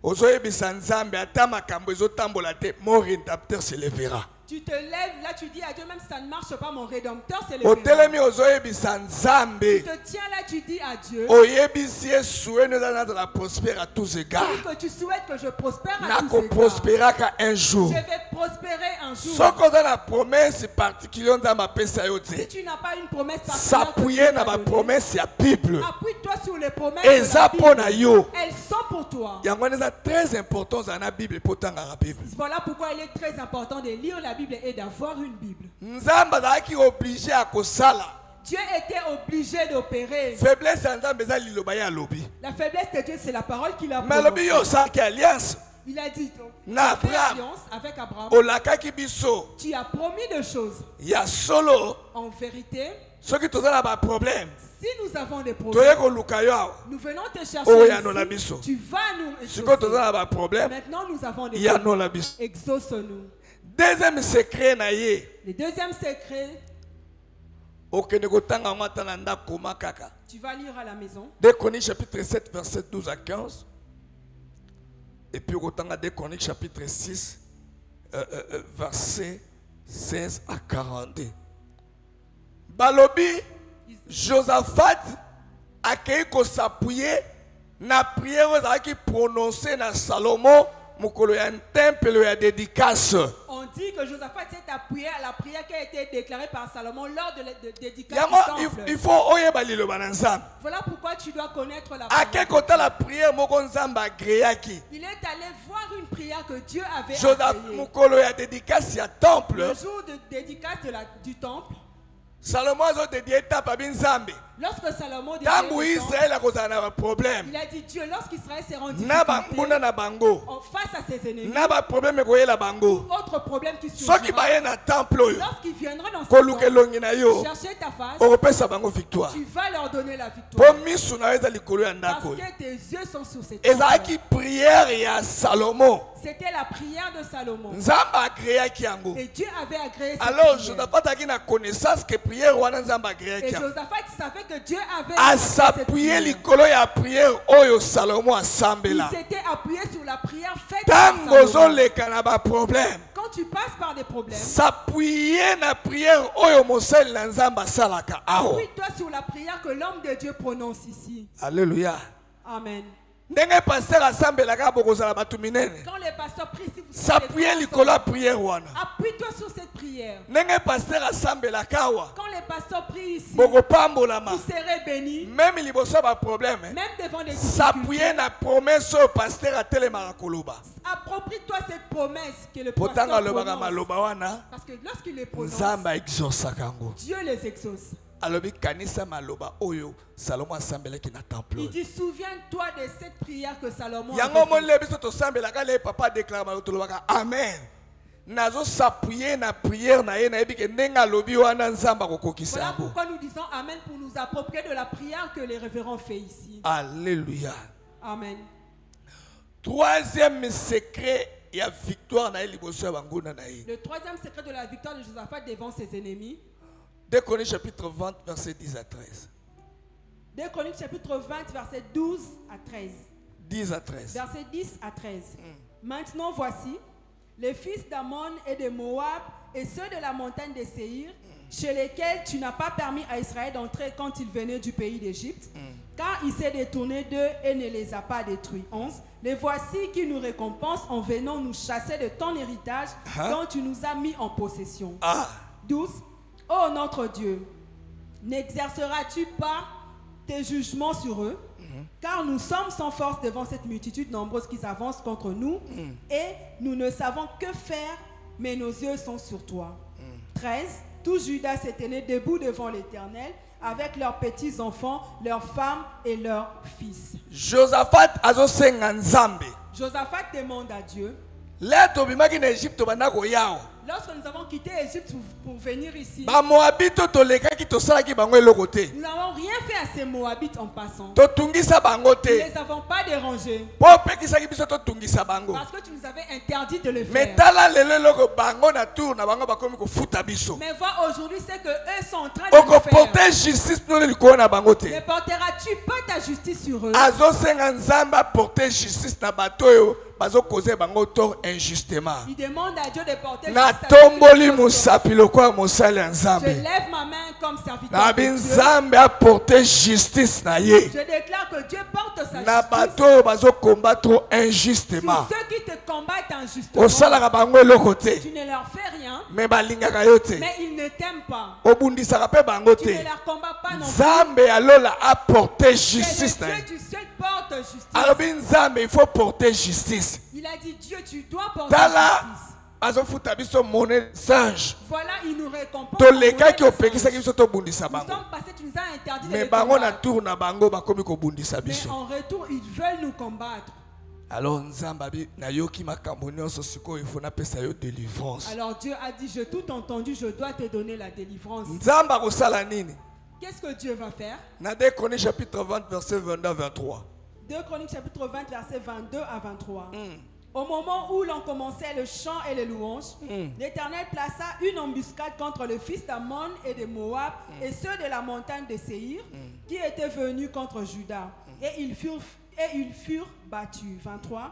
ozoyebisa nzambe ata makambo ezotambola te, mon rédempteur se levera. Tu te lèves, là tu dis à Dieu, même si ça ne marche pas, mon rédempteur, c'est le Otelemi ozoyebisa nzambe Tu te tiens là, tu dis à Dieu, oyebisi yesu eno eza nazala prospère à tous égards, que tu souhaites que je prospère à tous égards. nakoprosperaka un jour. Je vais prospérer un jour. soki oza na promesse particulier nzambe apesa yo Si te, tu n'as pas une promesse particulière, s'appuyer na bapromesse ya bible appuie-toi sur les promesses de eza la mpo na Bible. yo. Elles sont pour toi. yango wana eza très important ozala na bible mpo otangaka bible. Voilà pourquoi il est très important de lire la Bible et d'avoir une Bible. nzambe azalaki oblige ya kosala. Dieu était obligé d'opérer. faiblesse ya nzambe eza liloba ye alobi, La faiblesse de Dieu, c'est la parole qu'il a me alobi yo prononcée. osalaki alliance Il a dit, donc, tu na as fait Abraham, alliance avec Abraham. olakaki biso Tu as promis de choses. ya solo. En vérité, soki toza na baproblème si nous avons des toye problèmes, koluka yo awa, nous venons te chercher Oh, yanola ici. biso. Tu vas nous sikoyo toza exaucer. na baproblème Maintenant, nous avons des ya problèmes. nola biso. Exauce-nous. Deuxième secret na ye, Le deuxième secret, okende kotanga yango ata na ndako koma kaka. tu vas lire à la maison. 2 Chroniques chapitre 7 verset 12 à 15. Et puis okotanga 2 Chroniques chapitre 6 verset 16 à 42. Balobi Josaphat akei s'appuyer na prière ozalaki prononcée na Salomon mokolo ya temple ya dédicace. On dit que Josaphat s'est appuyé à la prière qui a été déclarée par Salomon lors de la dédicace Yango du temple. il faut oyeba liloba na Nzambe. Voilà pourquoi tu dois connaître la Ake parole. kota la prière moko Nzambe agréaki. Il est allé voir une prière que Dieu avait Josaphat agréée. mokolo ya dédicace ya temple. Le jour de dédicace du temple, Salomon azo dédié étape à Nzambe. lorsque Salomon Tango dédiait le temple, Israël akozala na problème. il a dit Dieu, lorsqu'Israël s'est rendu Na banguna na bango. face à ses ennemis, Na ba problème koyela bango. autre problème qui Soki surgira, baye na temple oyo. lorsqu'ils viendront dans ce Koluka temple, elongi na yo. chercher ta face, Okopesa bango victoire. tu vas leur donner la victoire. Po misu na yo eza likolo ya Parce ndako oyo. que tes yeux sont sur cette Ezalaki prière ya Salomon. C'était la prière de Salomon. Nzambe agréaki yango. Et Dieu avait agréé cette Alors prière. Josaphat aki na connaissance que prière wana Nzambe Et agréaki yango. Josaphat savait que Dieu avait A agréé cette s'appuyer prière. likolo ya prière oyo Salomon Il asambela. s'était appuyé sur la prière faite par Tango Salomon. ozoleka na ba problème. Quand tu passes par des problèmes, S'appuyer na prière oyo mosali na Nzambe asalaka awa. appuie-toi sur la prière que l'homme de Dieu prononce ici. Alléluia. Amen. Ndenge pasteur asambelaka bokozala bato minene. Quand les pasteurs prient, si vous S'appuyer likolo ya prière wana. appuie-toi sur cette prière. Ndenge pasteur asambelaka awa. Quand les pasteurs prient ici, Bokopambolama. vous serez bénis, Même liboso ba problème. même devant des S'appuyer difficultés. na promesse oyo pasteur atelemaka koloba. Approprie-toi cette promesse que le Potanga pasteur lobaka prononce. maloba wana. Parce que lorsqu'il les prononce, Nzambe exaucaka yango. Dieu les exauce. alobi kanisa maloba oyo Salomon asambelaki na temple. Il dit, souviens-toi de cette prière que Salomon a Yango mon faite. le biso to sambelaka le papa déclare malotolobaka amen. Nazo s'appuyer na prière na ye na yebi ke ndenga lobi wana nzamba kokokisa Voilà yango. pourquoi nous disons amen pour nous approprier de la prière que les révérends fait ici. Alléluia. Amen. Troisième secret, il y a victoire na liboso ya banguna na ye. Le troisième secret de la victoire de Josaphat devant ses ennemis. 2 Chroniques chapitre 20 verset 10 à 13. 2 Chroniques chapitre 20 verset 12 à 13. 10 à 13. Verset 10 à 13. Maintenant voici les fils d'Ammon et de Moab et ceux de la montagne de Séhir, chez lesquels tu n'as pas permis à Israël d'entrer quand il venait du pays d'Égypte, car il s'est détourné d'eux et ne les a pas détruits. 11. Les voici qui nous récompensent en venant nous chasser de ton héritage dont tu nous as mis en possession. 12. Ô notre Dieu, n'exerceras-tu pas tes jugements sur eux? Car nous sommes sans force devant cette multitude nombreuse qui s'avance contre nous et nous ne savons que faire, mais nos yeux sont sur toi. 13. Tout Judas s'est tenu debout devant l'Éternel avec leurs petits-enfants, leurs femmes et leurs fils. Josaphat azosenga nzambe. Josaphat demande à Dieu. Là tobimaki na Égypte bandako yao. Lorsque nous avons quitté l'Égypte pour venir ici, Ba Moabito tolekaki tosalaki bango eloko te. nous n'avons rien fait à ces Moabites en passant. Totungisa bango Nous te. ne les avons pas dérangés Po pekisaki biso totungisa bango. parce que tu nous avais interdit de le faire. Mais tala lelo eloko bango na tour na bango bakomi kofuta biso. Mais vois aujourd'hui c'est que eux sont en train de Oko le faire. porter justice no likona na bango te. Ne porteras-tu pas ta justice sur eux? Azosenga nzamba porter justice na bato yo bazo causer bango tort injustement. Il demande à Dieu de porter Na justice. tomboli musapi lokwa mosali ya Je nzambe. lève ma main comme serviteur Na de Dieu. binzambe a porter justice na ye. Je déclare que Dieu porte sa Na justice bato oyo bazo combattre sur injustement. ceux qui te combattent injustement. Osalaka bango eloko te. Tu ne leur fais rien, Mais balingaka yo te. mais ils ne t'aiment pas. Obundisaka pe bango Tu ne te. leur combats pas non plus. Nzambe alola a porter C'est justice na le ye. Dieu du ciel porte justice. Alobi nzambe il faut porter justice. Il a dit Dieu, tu dois porter Tala justice. bazofuta biso monnaie singe. Voilà, il nous récompense. Tolekaki Nous opekisaki biso tobundisa bango. sommes passés, tu nous as interdit de Mais les bango na combattre. tour na bango bakomi kobundisa Mais biso. en retour, ils veulent nous combattre. Alors nzambe abi nayoki makambo nyonso sikoyo il faut napesa yo délivrance. Alors Dieu a dit, j'ai tout entendu, je dois te donner la délivrance. Nzambe akosala nini? Qu'est-ce que Dieu va faire? Na 2 Chroniques chapitre 20 verset 22 à 23. 2 Chroniques chapitre 20 versets 22 à 23. Au moment où l'on commençait le chant et les louanges, l'Éternel plaça une embuscade contre le fils d'Ammon et de Moab et ceux de la montagne de Séhir qui étaient venus contre Juda. Et ils furent battus. 23.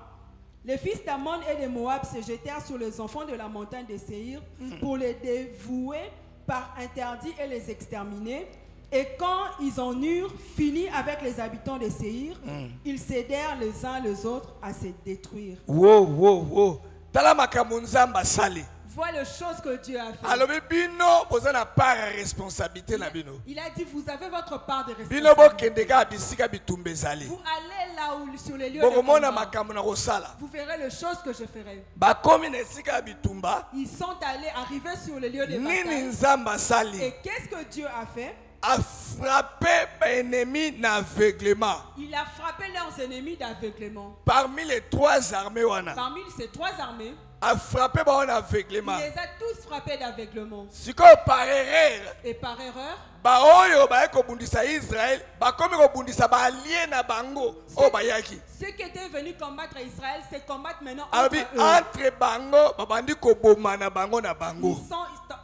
Les fils d'Ammon et de Moab se jetèrent sur les enfants de la montagne de Séhir pour les dévouer par interdit et les exterminer. Et quand ils en eurent fini avec les habitants de Séhir, ils cédèrent les uns les autres à se détruire. Wow, wow, wow. Tala makambo nzambe asali. Vois les choses que Dieu a fait. Alobi bino boza na part ya responsabilité na bino. Il a dit, vous avez votre part de Bino responsabilité. bokende ka bisika bitumba ezali. Vous allez là où, sur les lieux de Bokomona combat. makambo na kosala. Vous verrez les choses que je ferai. Bakomi na esika ya bitumba. Ils sont allés arriver sur les lieux de Nini bataille. nzambe asali? Et qu'est-ce que Dieu a fait? A frappé l'ennemi d'aveuglement. Il a frappé leurs ennemis d'aveuglement. Parmi les trois armées wana. Parmi ces trois armées, A frappé ba il aveuglement. les a tous frappés d'aveuglement. Sikoyo par erreur. Et par erreur, Ba oyo ba kobundisa Israël, ba komi kobundisa ba allié na bango o bayaki. ceux qui étaient venus combattre Israël se combattent maintenant Abi entre eux. entre bango babandi koboma na bango na bango.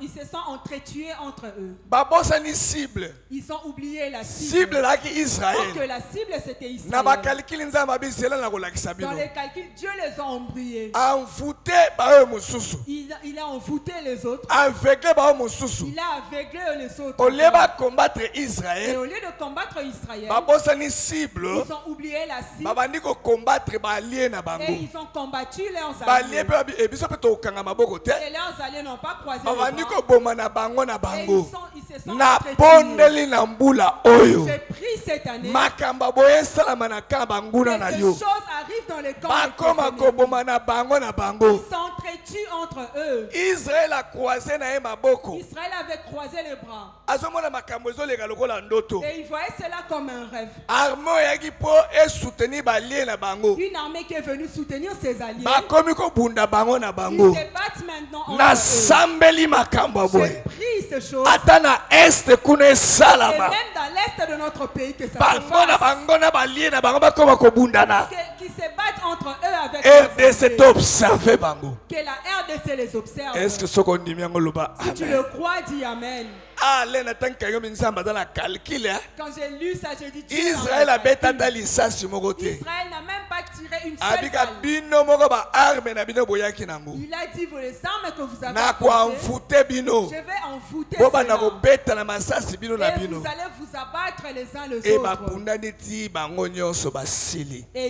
Ils se sont entretués entre eux. Babosani cible. Ils ont oublié la Cible cible. la ki Alors que Israël. la cible c'était Na ba Israël. calcul nzamba bisela na kolakisa Dans bino. les calculs, Dieu les a embrouillés. Envoûté ba oyo mosusu. Il a envoûté les autres. Aveuglé ba oyo mosusu. Il a aveuglé les autres. Au lieu de combattre Et Israël, au lieu de combattre Israël, babosani cible. ils ont oublié la cible Babandi ko combattre ba allié na et bango. ils ont combattu leurs Ba allié alliés. pe babi ebiso pe to kanga maboko te. Et leurs alliés n'ont pas croisé les Babandi bras. ko boma na bango na Et bango. ils se sont Na entretués. pondeli na mbula oyo. J'ai pris cette année. Makamba boye salama na ka banguna na Et ces yo. choses arrivent dans les camps. de Bakoma tes ko ennemis. boma na bango na bango. Ils s'entretuent s'entretue entre eux. Israël a croisé na ye maboko. Israël avait croisé les bras. Azomona makambo ezoleka lokola ndoto. Et il voyait cela comme un rêve. Armée oyaki po esoutenir balie na bango. Une armée qui est venue soutenir ses alliés. Bakomi kobunda bango na Ils bango. se battent maintenant entre Na eux. sambeli makambo boye. J'ai pris ces choses. Ata na est kuna Et esalama. même dans l'est de notre pays, que ça se Bango na fasse. bango na balie na bango bakoma kobundana. Qui se battent entre eux avec leurs RDC alliés. t'observer bango. Que la RDC les observe. Est-ce que ce qu'on dit bien loba? Si tu le crois, dis Amen. Ah, l'un tant que yo minzamba dans la calcul. Quand j'ai lu ça, j'ai dit Dieu Israël en a bêta calcul. d'alissa sur mon côté. Israël n'a même pas tiré une seule Abika balle. bino moko ba arme na bino boyaki nango. Il a dit, vous les armes que vous avez Na ko apportées, envoûter bino. je vais envoûter Boba na cela. ko beta na masasi bino na Et bino. vous allez vous abattre les uns les Et autres. ba punda neti bango nyonso basili. Et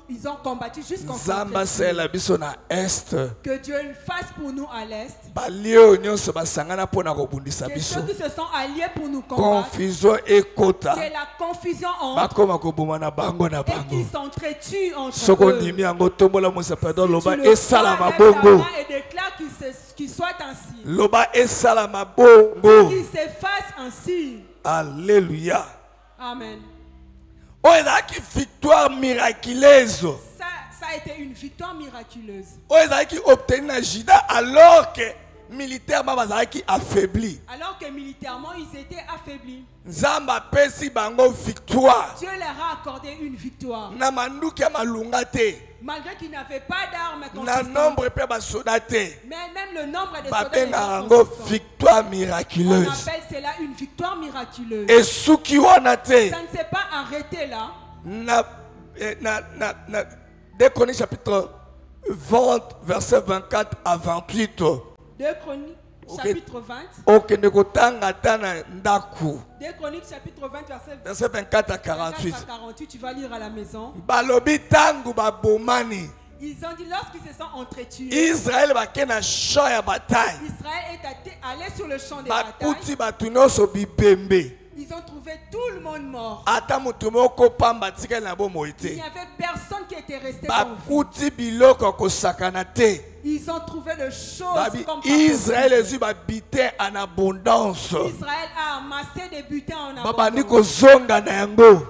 ils ont combattu jusqu'en Zamba sela biso na est. que Dieu le fasse pour nous à l'est. Balio nyonso basangana pona ko bundisa Que ceux biso. qui se sont alliés pour nous combattre, Confusion ekota. que la confusion entre Bakoma ko boma na bango na et bango. qu'ils s'entretuent entre Soko eux. ndimi yango tombola mosa pardon Tu loba le esala crois, lève ta mabongo. main et déclare qu'il soit ainsi. Loba esala mabongo. Qu'il s'efface ainsi. Alléluia. Amen. Oyo ezalaki victoire miraculeuse. Ça a été une victoire miraculeuse. Oyo ezalaki obtenir na Juda alors que militairement bazalaki affaibli. Alors que militairement, ils étaient affaiblis. Nzambe apesi bango victoire. Dieu leur a accordé une victoire. Na manduki ya malunga te. Malgré qu'ils n'avaient pas d'armes Na consistantes. nombre pe basoda te. Mais même le nombre de soldats Babenga n'était pas yango consistant. victoire On miraculeuse. appelle cela une victoire miraculeuse. Esuki wana te. Ça ne s'est pas arrêté là. Na 2 Chroniques chapitre 20 verset 24 à 28. 2 Chroniques chapitre 20. Okende kotanga ta na ndaku. 2 Chroniques chapitre 20 Verset 24 à 24 48. à 48. Tu vas lire à la maison. Balobi tangu babomani. Ils ont dit lorsqu'ils se sont entretués, Israël bake na champ ya bataille. Israël est allé sur le champ de bataille. Bakuti batu nyonso bibembe. Ils ont trouvé tout le monde mort. Ata mutu moko pamba tikali na bomoi Il te. n'y avait personne qui était resté en vie. Bakuti biloko kosakana te. Ils ont trouvé de choses Babi comme pas Israël possible. ezwi babitin en abondance. Israël a amassé des butins en Babandi abondance. kozonga na yango.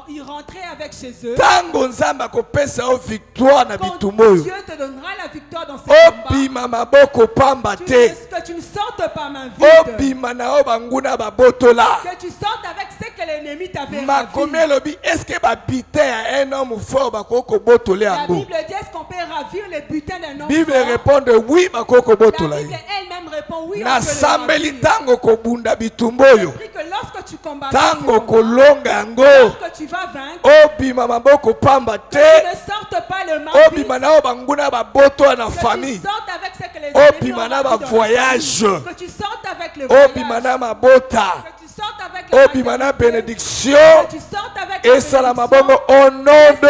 Ils rentraient avec chez eux. Tango nzambe akopesa yo victoire na Quand bitumba oyo. Dieu te donnera la victoire dans ces combats, Obima maboko pamba te. que tu ne sortes pas main vide. Obima na yo banguna babotola. Que tu sortes avec ce que l'ennemi t'avait Makomi ravi. elobi est-ce que babitin ya un homme fort bakoko botola La yango? Bible dit est-ce qu'on peut ravir les butins d'un homme Bible fort? répond oui bakoko La botola Bible ye. elle-même répond oui. Na on peut le sambeli ravir. tango kobunda bitumba J'ai oyo. appris que lorsque tu combats, Tango kolonga yango. lorsque tu vas vaincre, Obima maboko pamba tu te. ne sortes pas le mal vide. Obima na yo banguna babotola na Que tu famille. sortes avec ce que les ennemis Obima ont na ravi ba dans la voyage. famille. Que tu sortes avec le voyage. Obima na mabota. Que tu sortes avec le Obima na bénédiction. Que tu sortes avec la Et salama bénédiction. bongo au nom de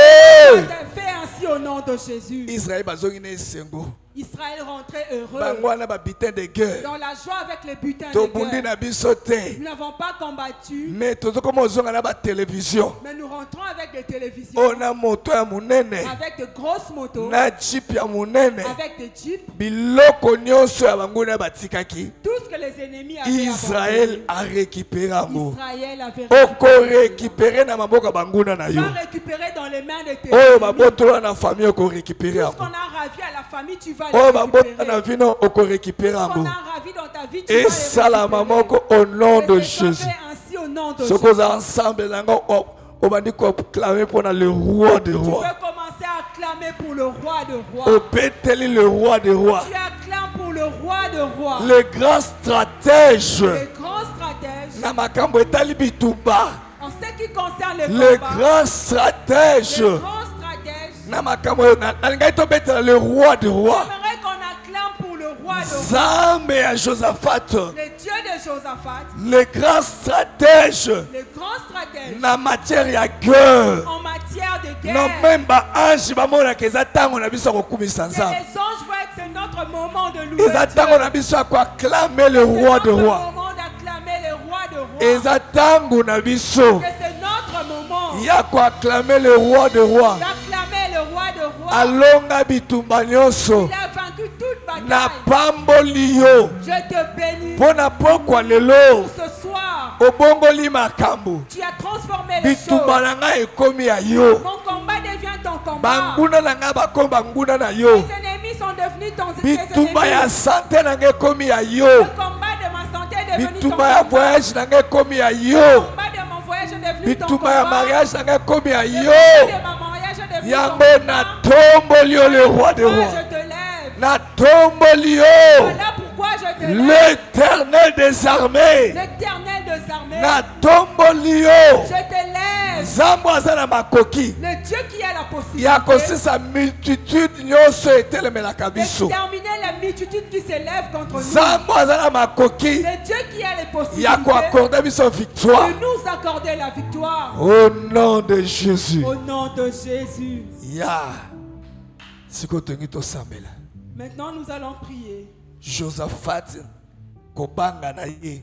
Fais ainsi au nom de Jésus. Israël bazongi na esengo. Israël rentrait heureux Bango wana ba bitin de guerre. dans la joie avec les butins de Tobundi guerre. na biso te. Nous n'avons pas combattu, Mais tozokoma ozonga na ba télévision. mais nous rentrons avec des télévisions, On a moto ya munene. avec de grosses motos, Na jeep ya munene. avec des jeeps. Biloko nyonso ya bango na batikaki. Tout ce que les ennemis avaient Israël abandonné, a récupéré yango. Israël avait Oko récupérer na maboko banguna na Tu yo. vas récupérer dans les mains de tes Oyo ennemis. babotola na famille oko récupérer Tout ce qu'on yango. a ravi à la famille, tu vas Oyo le babota récupérer. na vino oko récupérer Tout ce qu'on yango. a ravi dans ta vie, tu Et vas le salama récupérer. moko au nom de Et c'est Jésus. fait ainsi au nom de Soko Jésus. za ensemble nango obandi ko clamer pour le roi des Tu rois. peux commencer à acclamer pour le roi de rois. Obeteli le roi des rois. Tu acclames pour le roi de rois. Le grand stratège. Les grands stratèges. Na makambo etali bitumba. En ce qui concerne les Le combats, grand stratège. les grands stratèges, Na makambo na lingai to betela le roi des rois. j'aimerais qu'on acclame pour le roi de rois. Zambe ya Josaphat. Le Dieu de Josaphat, Le grand stratège. les grands stratèges Na matière ya guerre. en matière de guerre. Non même ba ange bamonaka eza ntango na biso ya kokumisa Et nzambe. les anges voient que c'est notre moment de Eza ntango louer na Dieu. biso ya koacclamer le C'est roi de notre roi. moment d'acclamer le roi de rois. Eza ntango na biso Que c'est notre moment ya koacclamer le roi de roi. d'acclamer le roi de rois. Alonga bitumba nyonso. Il a vaincu Na pamboli yo. Je te bénis. Pona pokwa Pour lelo. ce soir, Obongoli makambo. tu as transformé les choses. Bitumba na nga ekomi ya yo. Mon combat devient ton combat. Banguna na nga bakomi banguna na yo. Tes ennemis sont devenus tes Bitumba ya ennemis. santé na nga ekomi ya yo. Le combat de ma santé est devenu ton Bitumba ya combat. voyage na nga ekomi ya Le yo. combat de mon voyage est devenu ton Bitumba ya combat. mariage na nga ekomi ya Le yo. combat de ma mariage est devenu ton Yango na combat. tomboli yo le roi des Pourquoi rois. je te lève? Na tomboli yo. Voilà pourquoi je te lève. L'éternel des armées. L'éternel des armées. Na tomboli yo. Je te lève. Nzambo aza na makoki. Le Dieu qui a la possibilité Ya kosisa multitude nyonso etelemelaka biso. d'exterminer la multitude qui s'élève contre nous. Nzambo aza na makoki. Le Dieu qui a les Ya possibilités koaccorde biso victoire. de nous accorder la victoire. Au nom de Jésus. Au nom de Jésus. Ya. Siko tongi tosambela. Maintenant, nous allons prier. Josaphat kobanga na ye.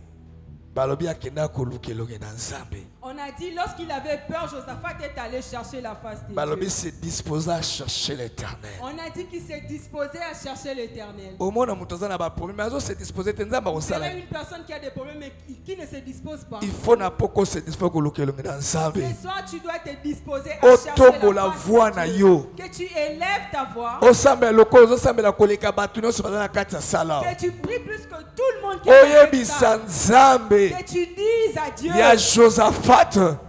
Balobi akenda kolukelonge na Nzambe. On a dit, lorsqu'il avait peur, Josaphat est allé chercher la face de Balobi Dieu. s'est disposé à chercher l'Éternel. On a dit qu'il s'est disposé à chercher l'Éternel. Au moins, on a un problème. Mais se disposer à Nzambe Il y osala. a une personne qui a des problèmes mais qui ne se dispose pas. Il faut na poko se disposer kolukelonge na Nzambe. Ce soir, tu dois te disposer à chercher Otombo la la face voix de na Dieu. yo. Que tu élèves ta voix. Osambela lokolo osambela koleka batu nyonso baza na kati ya sala. Que tu pries plus que tout le monde qui est dans cette Oyebisa salle. Nzambe Que tu dises à Dieu, ya Josaphat.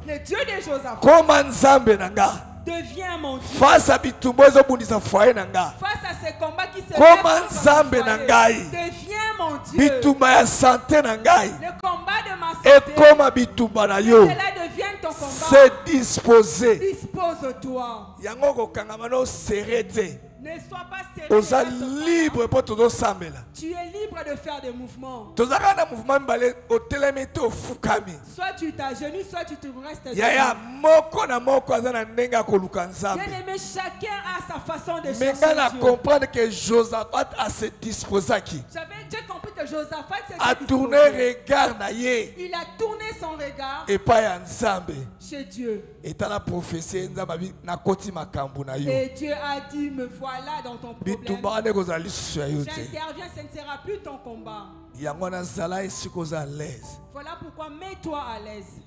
le Dieu de Josaphat, Koma Nzambe na nga. deviens mon Dieu. Face à bitumbo ezobundisa foyer na nga. Face à ces combats qui se Comment lèvent contre Nzambe mon na foyer, ngai. deviens mon Dieu. Bitumba ya santé na ngai. Le combat de ma santé, Ekoma bitumba na yo. cela devienne ton combat. Se disposer. Dispose-toi. Yango kokangama no serré te. Ne sois pas sérieux. Oza à ce moment. libre po tozosambela. Tu es libre de faire des mouvements. Tozaka na mouvement mibale otelemi te ofukami. Soit tu t'agenouilles, soit tu te restes Yaya debout. moko na moko aza na ndenge ya koluka Nzambe. Bien-aimé, chacun a sa façon de Mais chercher nga na Dieu. comprendre que Josaphat a se disposaki. J'ai compris que Josaphat s'était A disposé. tourné regard na ye Il a tourné son regard epai ya Nzambe. chez Dieu. Etala prophétie Nzambe abi nakoti makambo na yo. Et Dieu a dit, me voilà dans ton problème. Bitumba wana ekozala lisusu ya yo te. J'interviens, ce ne sera plus ton combat. Yango nazala esika oza à l'aise. Voilà pourquoi mets-toi à l'aise.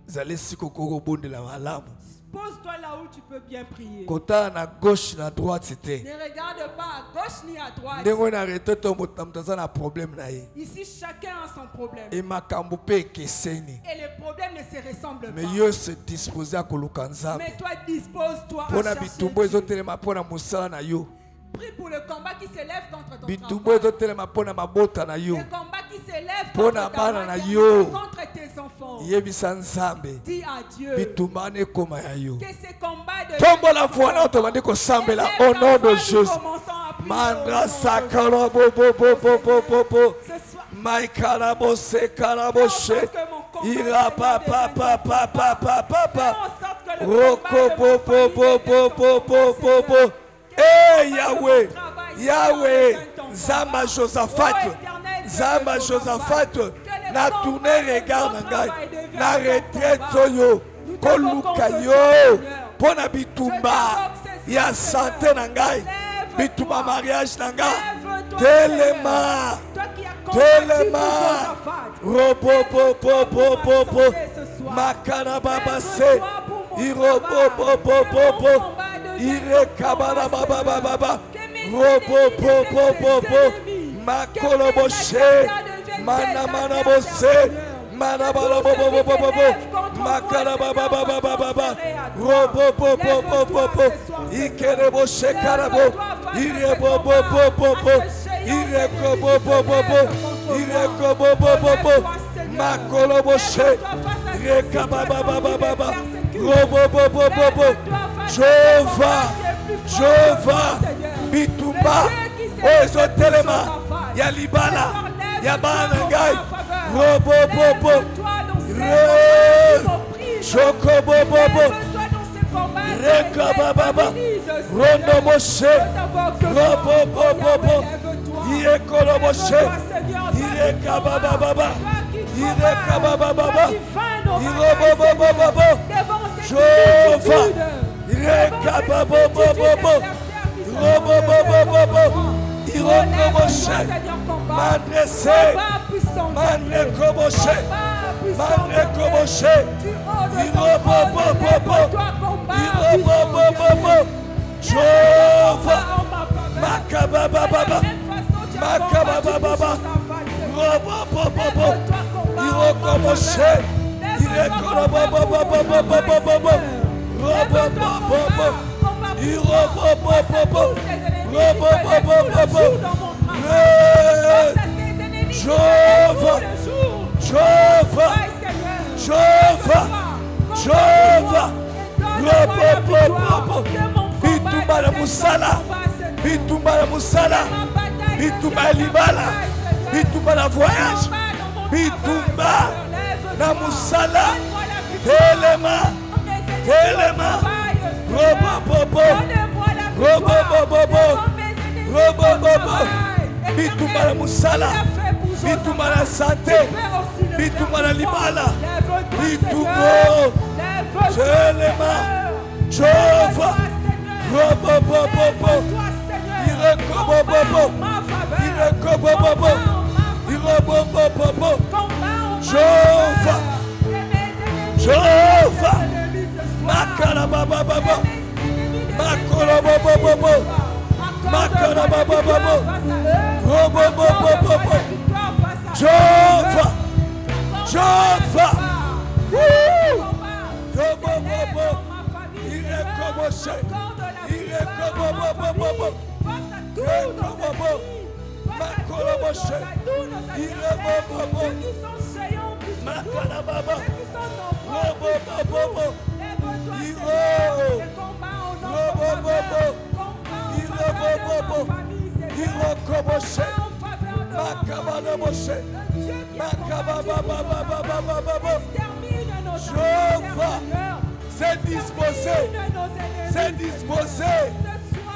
Zala esika okoki kobondela malamu. Pose-toi là où tu peux bien prier. Kotala na gauche na droite te. Ne regarde pas à gauche ni à droite. Ndenge na rete to moto na moto aza na problème na ye. Ici, chacun a son problème. E makambo mpe ekeseni. Et les problèmes ne se ressemblent Mais pas. yo se disposer à koluka Nzambe. Mais toi, dispose-toi à Mpona chercher bitumbu Dieu. ezotelema mpona mosala na yo. Prie pour le combat qui s'élève contre ton Bitumbu travail. ezotelema mpona mabota na yo. Le combat qui s'élève Pour contre na ta bana na maternité, yo. contre tes enfants. Yebisa Nzambe. Dis à Dieu Bitumba wana ekoma ya yo. que ces combats de Tombola voix na tobandi kosambela au nom de Jésus. Mandra sakala bo bo bo bo bo bo bo. Maikala bo se kala bo she. Ira pa pa pa pa pa pa pa pa. Roko bo bo bo bo bo bo bo bo. Eh Yahweh, Yahweh, Zamba Josaphat, Zamba Josaphat, na tourné regard na ngai, na retraite oyo, koluka yo, pona bitumba, ya santé na ngai, bitumba mariage na ngai, telema, telema, robo bo bo bo bo bo, makana baba se, irobo bo bo bo bo. Ire kabara baba baba baba robo po po po po makolo boshe mana mana bose mana bala bo bo bo bo bo makara baba baba baba robo po po po po po ikere boshe karabo ire bo bo bo bo bo ire ko bo bo bo bo ire ko bo bo bo bo makolo boshe ire kababa baba baba robo bo bo bo bo Jova, Jova, Bitumba, Ozotelema, Yalibala, Yabanangai, Robo Bobo, Choko Bobo, Reka Baba, Rondo Moshe, Robo Bobo, Iekolo Moshe, Ireka Baba Baba, Ireka Baba Baba, Irobo Bobo, Jova. Reka babo bobo bo, robo bobo bobo, Irokoboshe. Mandrese. Mandrekoboshe. Mandrekoboshe. Irobobobobo. Irobobobobo. Jova. Makabababa. Makabababa. Robobobobo. Irokoboshe. Irekorobobobobobobobobo. Robobobobo. Irobobobobo. Robobobobobo. Jova. Jova. Jova. Jova. Robobobobo. Bitumba la musala. Bitumba la musala. Bitumba libala. Bitumba la voyage. Bitumba la musala. Telema. Telema. Robobobo. Robobobobo. Robobobo. Bitumba la musala. Bitumba la santé. Bitumba la libala. Bitumba. Telema. Jova. Robobobobo. Irekobobobo. Irekobobobo. Irobobobobo. Jova. Jova. Makarabababo. Makorobobobo. Makarabababo. Robobobobo. Jova. Jova. Robobobo. Irekoboshe. Irekobobobobo. Irekobobo. Makoroboshe. Irekobobo. Makarababa. Robobobobo. Iro. Robobobo. Irobobobo. Irokoboshe. Makabaloboshe. Makababababababababo. Jova. C'est disposé. C'est disposé.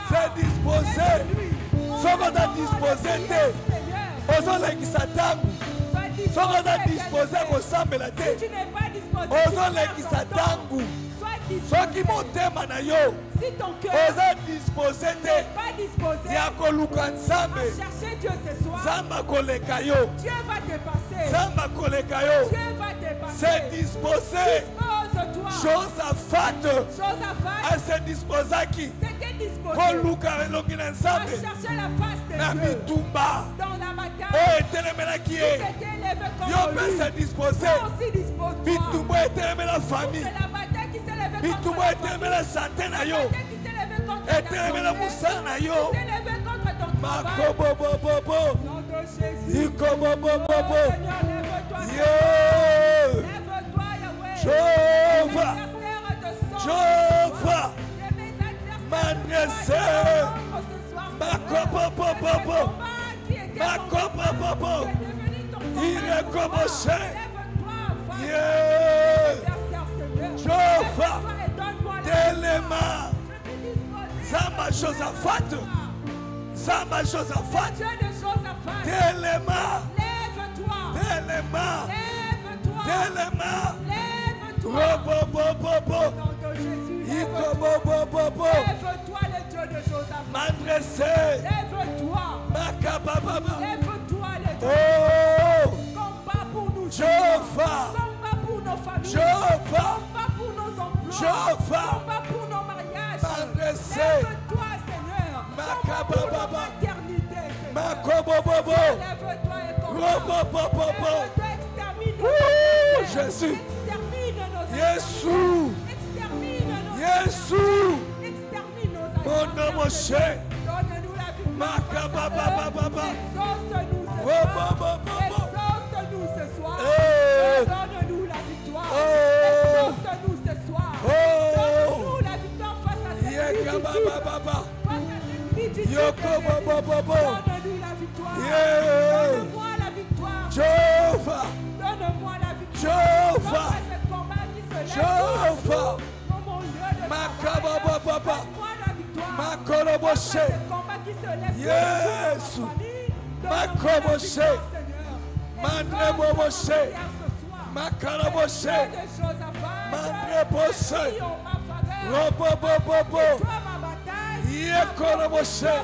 C'est disposé. Sokoza disposé te. Ozolekisa tangu. Sokoza disposé kosambela te. Ozolekisa tangu. Soki motema na yo. Oza disposé te. Ya koluka nzambe. Zamba koleka yo. Zamba koleka yo. C'est disposé. Josaphat a se disposaki koluka elongi na nzambe na bitumba oyo etelemelaki ye yo mpe se dispose bitumba etelemela famille bitumba etelemela sante na yo etelemela mosala na yo makobobobobo ikobobobobo Jova, Jova, Mandrese, Makobobobobo, Makobobobo, Irekoboshe, Jova, Telema, Zamba Josaphat, Zamba Josaphat, Telema, Telema, Telema. Robobobobo. Ikobobobobo. Lève-toi le Dieu de Josaphat. Mandrese. Lève-toi. Makabababa. Lève-toi le Dieu. Oh. Combat pour nous. Jova. Combat pour nos familles. Jova. Combat pour nos emplois. Jova. Combat pour nos mariages. Mandrese. Lève-toi, Seigneur. Makabababa. Combat pour notre maternité, Seigneur. Makobobobo. Lève-toi et combat. Robobobobo. Lève-toi, extermine. Jésus. Extermine nos Jésus. Extermine nos Jésus. Extermine nos Mon nom, mon cher. Donne-nous la victoire. Makabababa. Exauce-nous ce soir. Robobobobo. Exauce-nous ce soir. Eh. Donne-nous la victoire. Oh. Exauce-nous ce soir. Oh. Donne-nous la victoire face à cette Yekabababa. Face à cette multitude. Yokobobobobo. Donne-nous la victoire. Yeah. Donne-moi la victoire. Jova. Donne-moi la victoire. Jova. Face à ce combat qui se lève. Jova. Dans mon lieu de travail. Makabababa. Donne-moi la victoire. Makoloboshe. Face à ce combat qui se lève. Yes. Dans ma famille. Makoboshe. Seigneur. Mandreboboshe. Makaloboshe. Mandreboshe. Robobobobo. Yekoloboshe.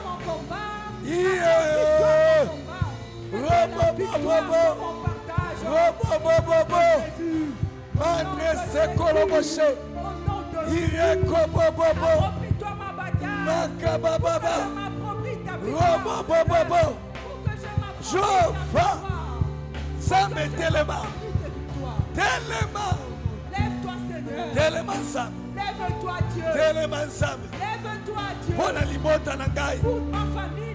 Lève-toi, Seigneur. Lève-toi, Dieu. Lève-toi, Dieu. Pour ma famille,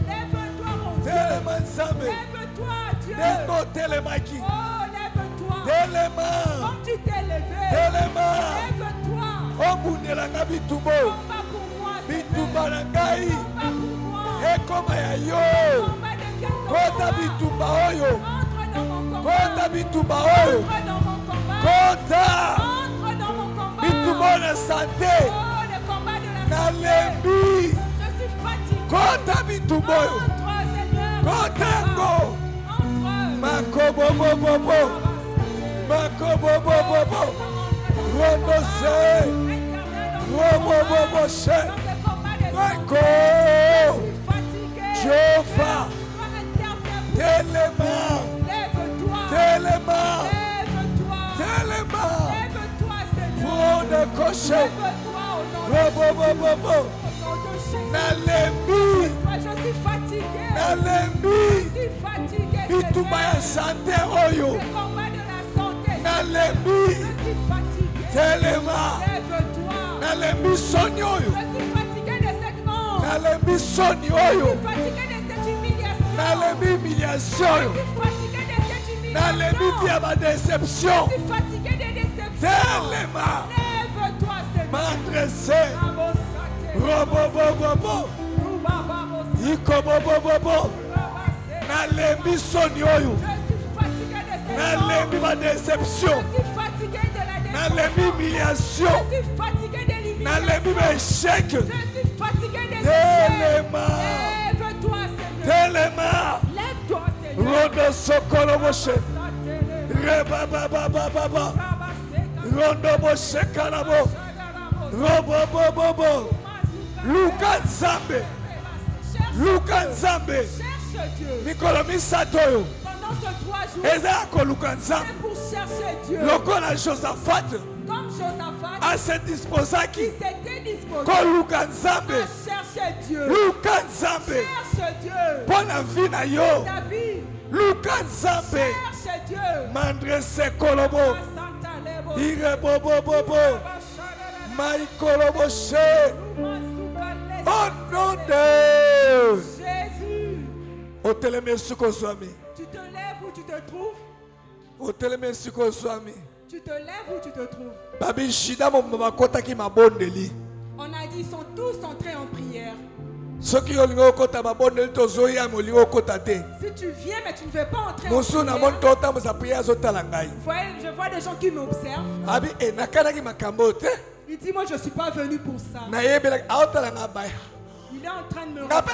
lève-toi, mon Dieu. Lève-toi, Dieu. Oh, lève-toi. Comme tu t'es levé. Lève-toi. Combat pour moi, Seigneur. Combat pour moi. Combat devient combat. Entre dans mon combat. Entre dans mon combat. Oh, le combat de la santé. Je suis fatigué. Entre, Seigneur. Entre. Comme Josaphat à se disposer qui s'était disposé à chercher Dieu. Cherche Dieu. Bonne vie na yo. Ta vie. Cherche Dieu. Mandre se kolobo. Ire bobo bobo. Mai kolobo she. Au nom de Jésus. O teleme suko swami. Tu te lèves où tu te trouves. O teleme suko swami. Tu te lèves où tu te trouves. Babi shida mo makota ki mabondeli. On a dit ils sont tous entrés en prière. Si tu viens mais tu ne veux pas entrer en prière, je vois des gens qui m'observent. Il dit moi je ne suis pas venu pour ça. Il est en train de me regarder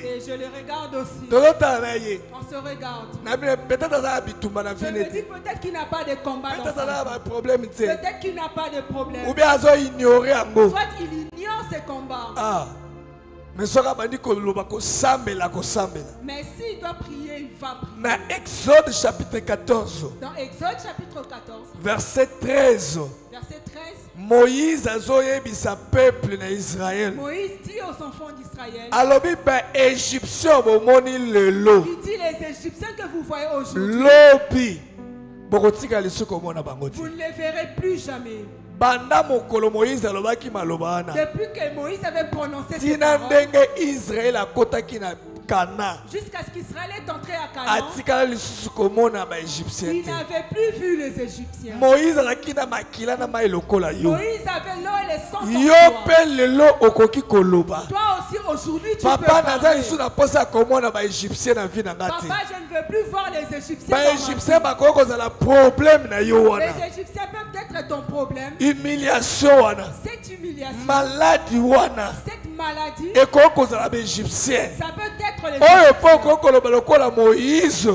et je le regarde aussi. On se regarde. Je me dis peut-être qu'il n'a pas de combat dans sa vie. Peut-être qu'il n'a pas de problème. Soit il ignore ses combats. Mais s'il doit prier, il va prier. Dans Exode chapitre 14. Dans Exode chapitre 14. Verset 13. Verset 13. Moïse a sa peuple na Israël. Moïse dit aux enfants d'Israël. Il dit les Égyptiens que vous voyez aujourd'hui. Vous ne les verrez plus jamais. Depuis que Moïse avait prononcé ces paroles, jusqu'à ce qu'Israël est entré à Canaan, il n'avait plus vu les Égyptiens. Moïse avait l'eau et le sang. Toi aussi aujourd'hui tu peux parler. Papa, je ne veux plus voir les Égyptiens. Les Égyptiens peuvent être ton problème. Humiliation. Cette humiliation. Maladie. Cette maladie. Ça peut être les Égyptiens.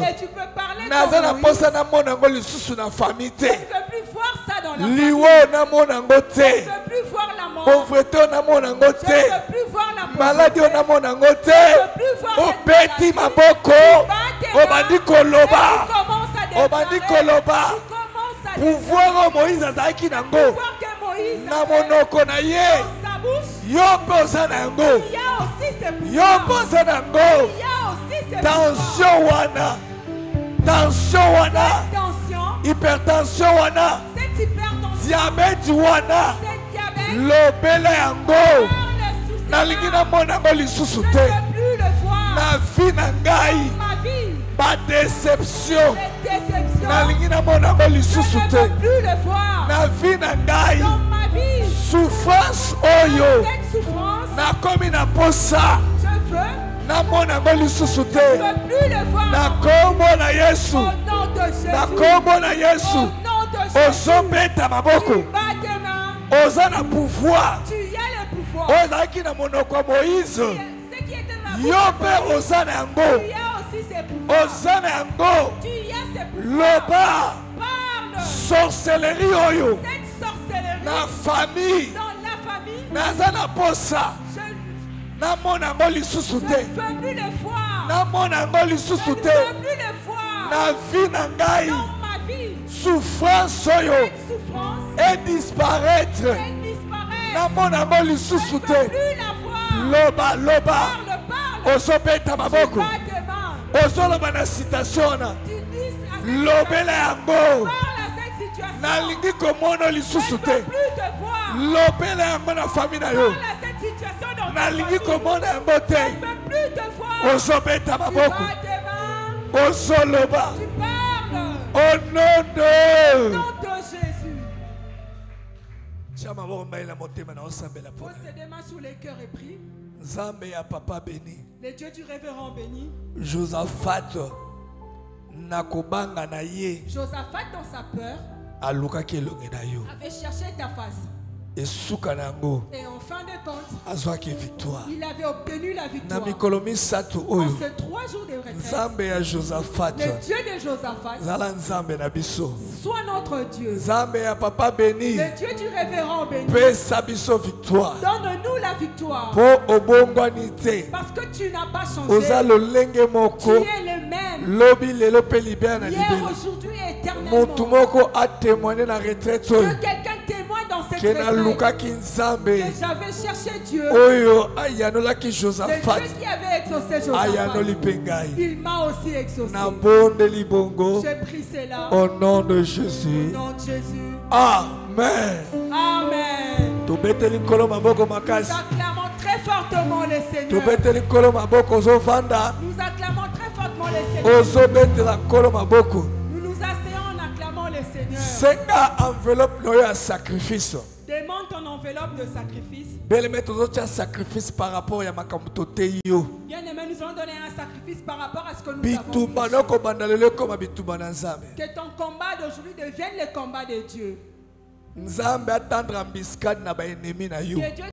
Et tu peux parler de Moïse. Tu ne veux plus voir ça dans la famille. Tu ne veux plus voir la mort. Tu ne veux plus voir la maladie on a mon angote au petit maboko au bandi koloba au bandi koloba pouvoir Moïse azaki nango na monoko na ye yo poza nango yo poza nango tension wana hypertension wana diabète wana lobela yango nalingi namona yango lisusu te na vie na ngai badéception nalingi namona yango lisusu te na vie na ngai souffrance oyo nakomi na posa namona yango lisusu te na kombo na Yesu na kombo na Yesu ozobeta maboko oza na pouvoir ozalaki na monoko ya Moïse yo mpe oza na yango oza na yango loba sorcellerie oyo na famille naza na posa namona yango lisusu te namona yango lisusu te na vie na ngai souffrance oyo et disparaître namona yango lisusu te loba ozobeta maboko ozoloba na citation na lobela yango nalingi komona lisusu te lobela yango na famille na yo nalingi komona yango te ozobeta maboko ozoloba au nom de Jésus. Pose tes mains sur les cœurs et prie. Nzambe ya papa béni. Le Dieu du révérend béni. Josaphat nakobanga na ye. Josaphat dans sa peur alukaki elongi na yo. avait cherché ta face. Et en fin de compte, il avait obtenu la victoire. En ces 3 jours de retraite, le Dieu de Josaphat soit notre Dieu. Le Dieu du révérend béni. Donne-nous la victoire. Parce que tu n'as pas changé. Tu es le même. Hier, aujourd'hui et éternellement. Que quelqu'un témoigne dans cette retraite que j'avais cherché Dieu. Le Dieu qui avait exaucé Josaphat, il m'a aussi exaucé. J'ai pris cela au nom de Jésus. Au nom de Jésus. Amen. Amen. Nous acclamons très fortement le Seigneur. Nous acclamons très fortement le Seigneur. Nous nous asseyons en acclamant le Seigneur. C'est une enveloppe de sacrifice. Demande ton enveloppe de sacrifice. Sacrifice par rapport à ma bien-aimé, nous allons donner un sacrifice par rapport à ce que nous avons fait. Que ton combat d'aujourd'hui devienne le combat de Dieu. Que Dieu